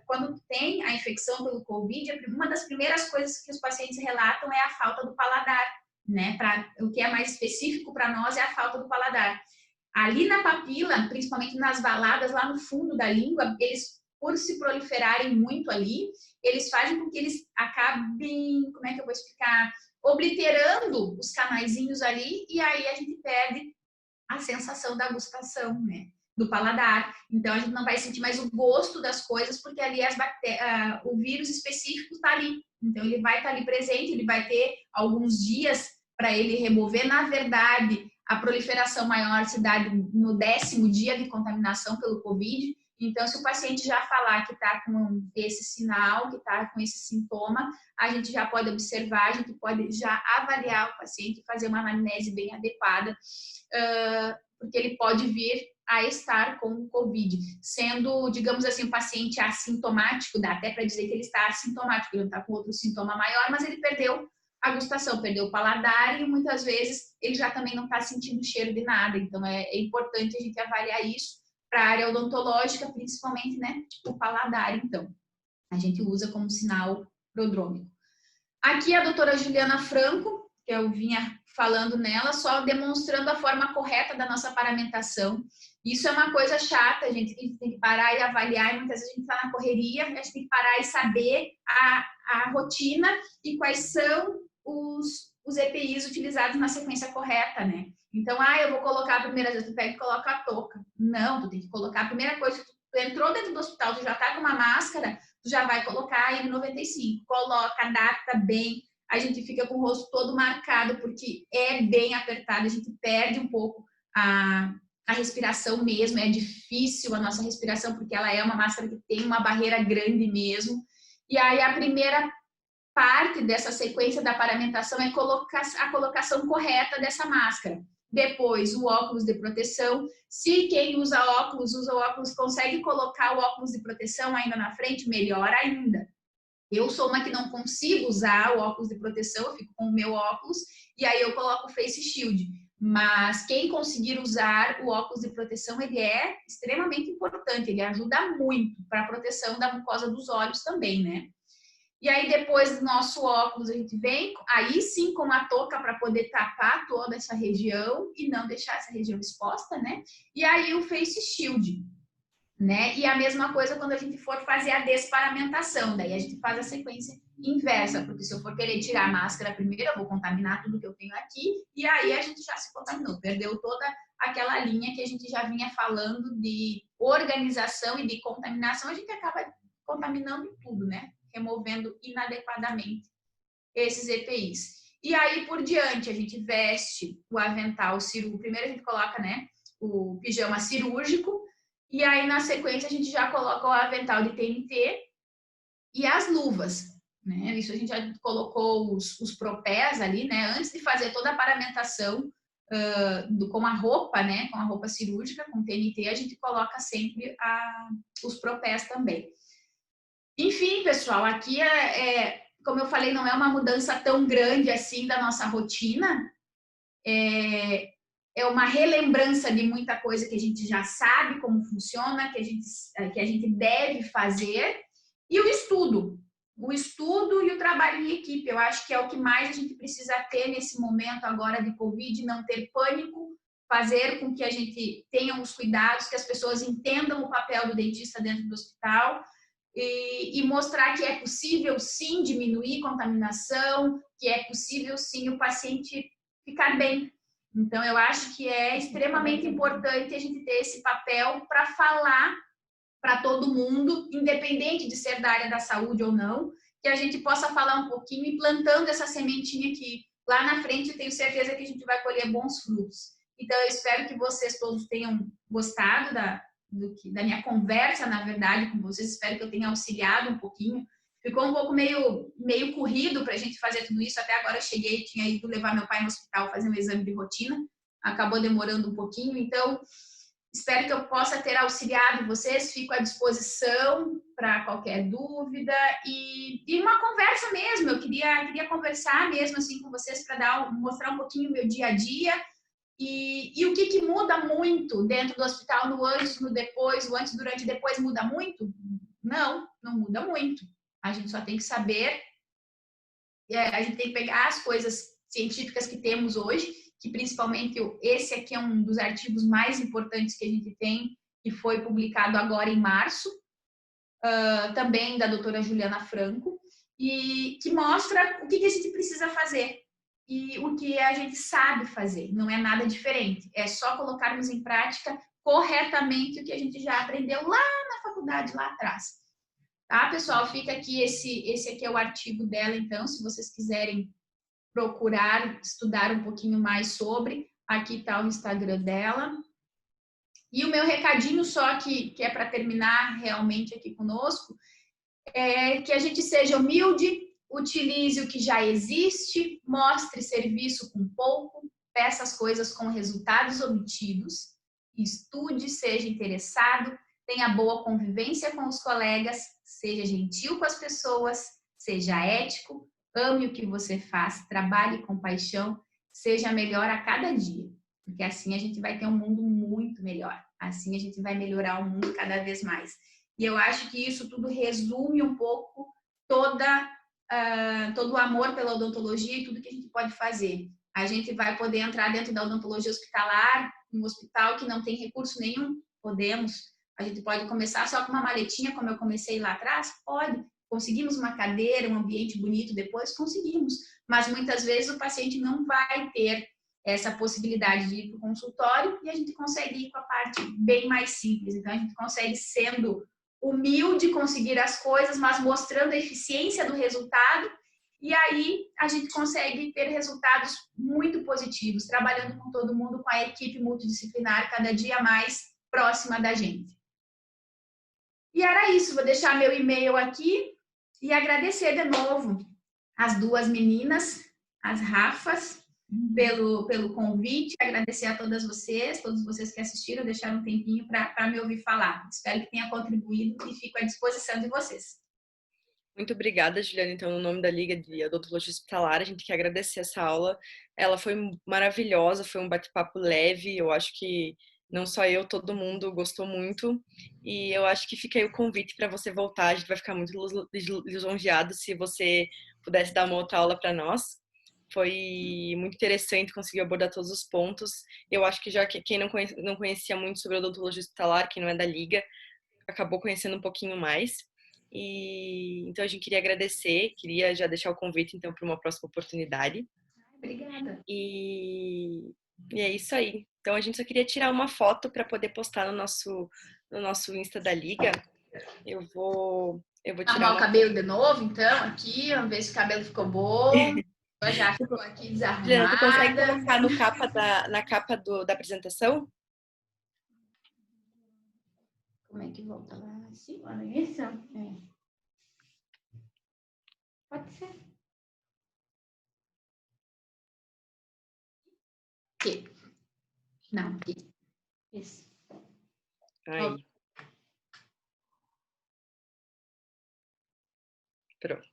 quando tem a infecção pelo Covid, uma das primeiras coisas que os pacientes relatam é a falta do paladar, né? O que é mais específico para nós é a falta do paladar. Ali na papila, principalmente nas valadas lá no fundo da língua, eles, por se proliferarem muito ali, eles fazem com que eles acabem, como é que eu vou explicar, obliterando os canaizinhos ali, e aí a gente perde a sensação da gustação, né, do paladar. Então a gente não vai sentir mais o gosto das coisas, porque ali o vírus específico está ali. Então ele vai estar ali presente, ele vai ter alguns dias para ele remover. Na verdade, a proliferação maior se dá no 10º dia de contaminação pelo Covid. Então, se o paciente já falar que está com esse sinal, que está com esse sintoma, a gente já pode observar, a gente pode já avaliar o paciente e fazer uma anamnese bem adequada, porque ele pode vir a estar com o Covid. Sendo, digamos assim, um paciente assintomático, dá até para dizer que ele está assintomático, ele não está com outro sintoma maior, mas ele perdeu a gustação, perdeu o paladar e muitas vezes ele já também não está sentindo cheiro de nada. Então, é importante a gente avaliar isso para a área odontológica, principalmente, né, o paladar, então. A gente usa como sinal prodrômico. Aqui a doutora Juliana Franco, que eu vinha falando nela, só demonstrando a forma correta da nossa paramentação. Isso é uma coisa chata, a gente tem que parar e avaliar, e muitas vezes a gente está na correria, a gente tem que parar e saber a rotina e quais são os EPIs utilizados na sequência correta, né? Então, eu vou colocar a primeira vez, tu pega e coloca a touca. Não, tu tem que colocar a primeira coisa, tu entrou dentro do hospital, tu já tá com uma máscara, tu já vai colocar a N95, coloca, adapta bem, a gente fica com o rosto todo marcado, porque é bem apertado, a gente perde um pouco a respiração mesmo, é difícil a nossa respiração, porque ela é uma máscara que tem uma barreira grande mesmo. E aí a primeira parte dessa sequência da paramentação é a colocação correta dessa máscara. Depois, o óculos de proteção. Se quem usa o óculos, consegue colocar o óculos de proteção ainda na frente, melhor ainda. Eu sou uma que não consigo usar o óculos de proteção, eu fico com o meu óculos e aí eu coloco o face shield. Mas quem conseguir usar o óculos de proteção, ele é extremamente importante, ele ajuda muito para a proteção da mucosa dos olhos também, né? E aí depois do nosso óculos a gente vem, aí sim com a touca para poder tapar toda essa região e não deixar essa região exposta, né? E aí o face shield, né? E a mesma coisa quando a gente for fazer a desparamentação, daí a gente faz a sequência inversa, porque se eu for querer tirar a máscara primeiro, eu vou contaminar tudo que eu tenho aqui, e aí a gente já se contaminou, perdeu toda aquela linha que a gente já vinha falando de organização e de contaminação, a gente acaba contaminando tudo, né? Removendo inadequadamente esses EPIs. E aí, por diante, a gente veste o avental cirúrgico, primeiro a gente coloca, né, o pijama cirúrgico, e aí, na sequência, a gente já coloca o avental de TNT e as luvas, né? Isso a gente já colocou os propés ali, né? Antes de fazer toda a paramentação com a roupa, né? Com a roupa cirúrgica, com TNT, a gente coloca sempre os propés também. Enfim, pessoal, aqui como eu falei, não é uma mudança tão grande assim da nossa rotina. É uma relembrança de muita coisa que a gente já sabe como funciona, que a gente deve fazer, e o estudo e o trabalho em equipe. Eu acho que é o que mais a gente precisa ter nesse momento agora de Covid, não ter pânico, fazer com que a gente tenha os cuidados, que as pessoas entendam o papel do dentista dentro do hospital, e mostrar que é possível sim diminuir contaminação, que é possível sim o paciente ficar bem. Então, eu acho que é extremamente importante a gente ter esse papel para falar para todo mundo, independente de ser da área da saúde ou não, que a gente possa falar um pouquinho e plantando essa sementinha que lá na frente eu tenho certeza que a gente vai colher bons frutos. Então, eu espero que vocês todos tenham gostado da minha conversa, na verdade, com vocês. Espero que eu tenha auxiliado um pouquinho. Ficou um pouco meio corrido para a gente fazer tudo isso. Até agora eu cheguei, tinha ido levar meu pai no hospital fazer um exame de rotina. Acabou demorando um pouquinho. Então, espero que eu possa ter auxiliado vocês. Fico à disposição para qualquer dúvida. E uma conversa mesmo. Eu queria conversar mesmo assim com vocês para mostrar um pouquinho o meu dia a dia. E o que muda muito dentro do hospital, no antes, no depois, o antes, durante e depois muda muito? Não muda muito. A gente só tem que saber, a gente tem que pegar as coisas científicas que temos hoje, que principalmente esse aqui é um dos artigos mais importantes que a gente tem, que foi publicado agora em março, também da doutora Juliana Franco, e que mostra o que a gente precisa fazer e o que a gente sabe fazer. Não é nada diferente, é só colocarmos em prática corretamente o que a gente já aprendeu lá na faculdade, lá atrás. Tá, pessoal? Fica aqui, esse aqui é o artigo dela, então, se vocês quiserem procurar, estudar um pouquinho mais sobre, aqui está o Instagram dela. E o meu recadinho só que é para terminar realmente aqui conosco, é que a gente seja humilde, utilize o que já existe, mostre serviço com pouco, peça as coisas com resultados obtidos, estude, seja interessado, tenha boa convivência com os colegas, seja gentil com as pessoas, seja ético, ame o que você faz, trabalhe com paixão, seja melhor a cada dia, porque assim a gente vai ter um mundo muito melhor, assim a gente vai melhorar o mundo cada vez mais. E eu acho que isso tudo resume um pouco todo o amor pela odontologia e tudo que a gente pode fazer. A gente vai poder entrar dentro da odontologia hospitalar um hospital que não tem recurso nenhum? Podemos. A gente pode começar só com uma maletinha, como eu comecei lá atrás? Pode. Conseguimos uma cadeira, um ambiente bonito depois? Conseguimos. Mas muitas vezes o paciente não vai ter essa possibilidade de ir para o consultório e a gente consegue ir com a parte bem mais simples. Então, a gente consegue, sendo humilde, conseguir as coisas, mas mostrando a eficiência do resultado, e aí a gente consegue ter resultados muito positivos, trabalhando com todo mundo, com a equipe multidisciplinar cada dia mais próxima da gente. E era isso, vou deixar meu e-mail aqui e agradecer de novo as duas meninas, as Rafas, pelo convite, agradecer a todos vocês que assistiram, deixaram um tempinho para me ouvir falar. Espero que tenha contribuído e fico à disposição de vocês. Muito obrigada, Juliana. Então, no nome da Liga de Odontologia Hospitalar, a gente quer agradecer essa aula. Ela foi maravilhosa, foi um bate-papo leve. Eu acho que não só eu, todo mundo gostou muito. E eu acho que fica aí o convite para você voltar. A gente vai ficar muito lisonjeado se você pudesse dar uma outra aula para nós. Foi muito interessante, conseguir abordar todos os pontos. Eu acho que já quem não conhecia muito sobre odontologia hospitalar, quem não é da Liga, acabou conhecendo um pouquinho mais. E então a gente queria agradecer, queria já deixar o convite então para uma próxima oportunidade. Obrigada. E é isso aí. Então a gente só queria tirar uma foto para poder postar no nosso Insta da Liga. Eu vou tirar Arrumar o uma cabelo foto. de novo, então, aqui, vamos ver se o cabelo ficou bom. Eu já ficou aqui Juliana, tu consegue desarrumada. colocar no capa na capa da apresentação? Como é que volta lá? Assim? Olha isso? É. Pode ser. Aqui. Não, aqui. Isso. Aí, pronto.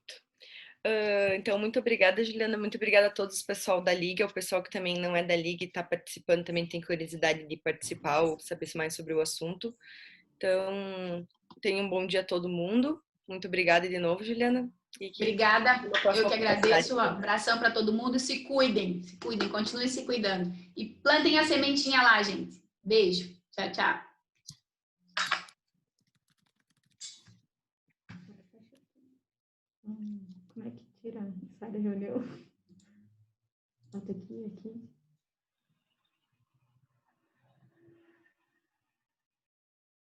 Então, muito obrigada, Juliana. Muito obrigada a todos o pessoal da Liga, o pessoal que também não é da Liga e está participando, também tem curiosidade de participar ou saber mais sobre o assunto. Então, tenha um bom dia a todo mundo. Muito obrigada de novo, Juliana. E que Obrigada. uma Eu próxima que oportunidade. agradeço. Um abração para todo mundo. Se cuidem, continuem se cuidando. E plantem a sementinha lá, gente. Beijo. Tchau, tchau. Como é que tira? Sai da reunião. Bota aqui, aqui.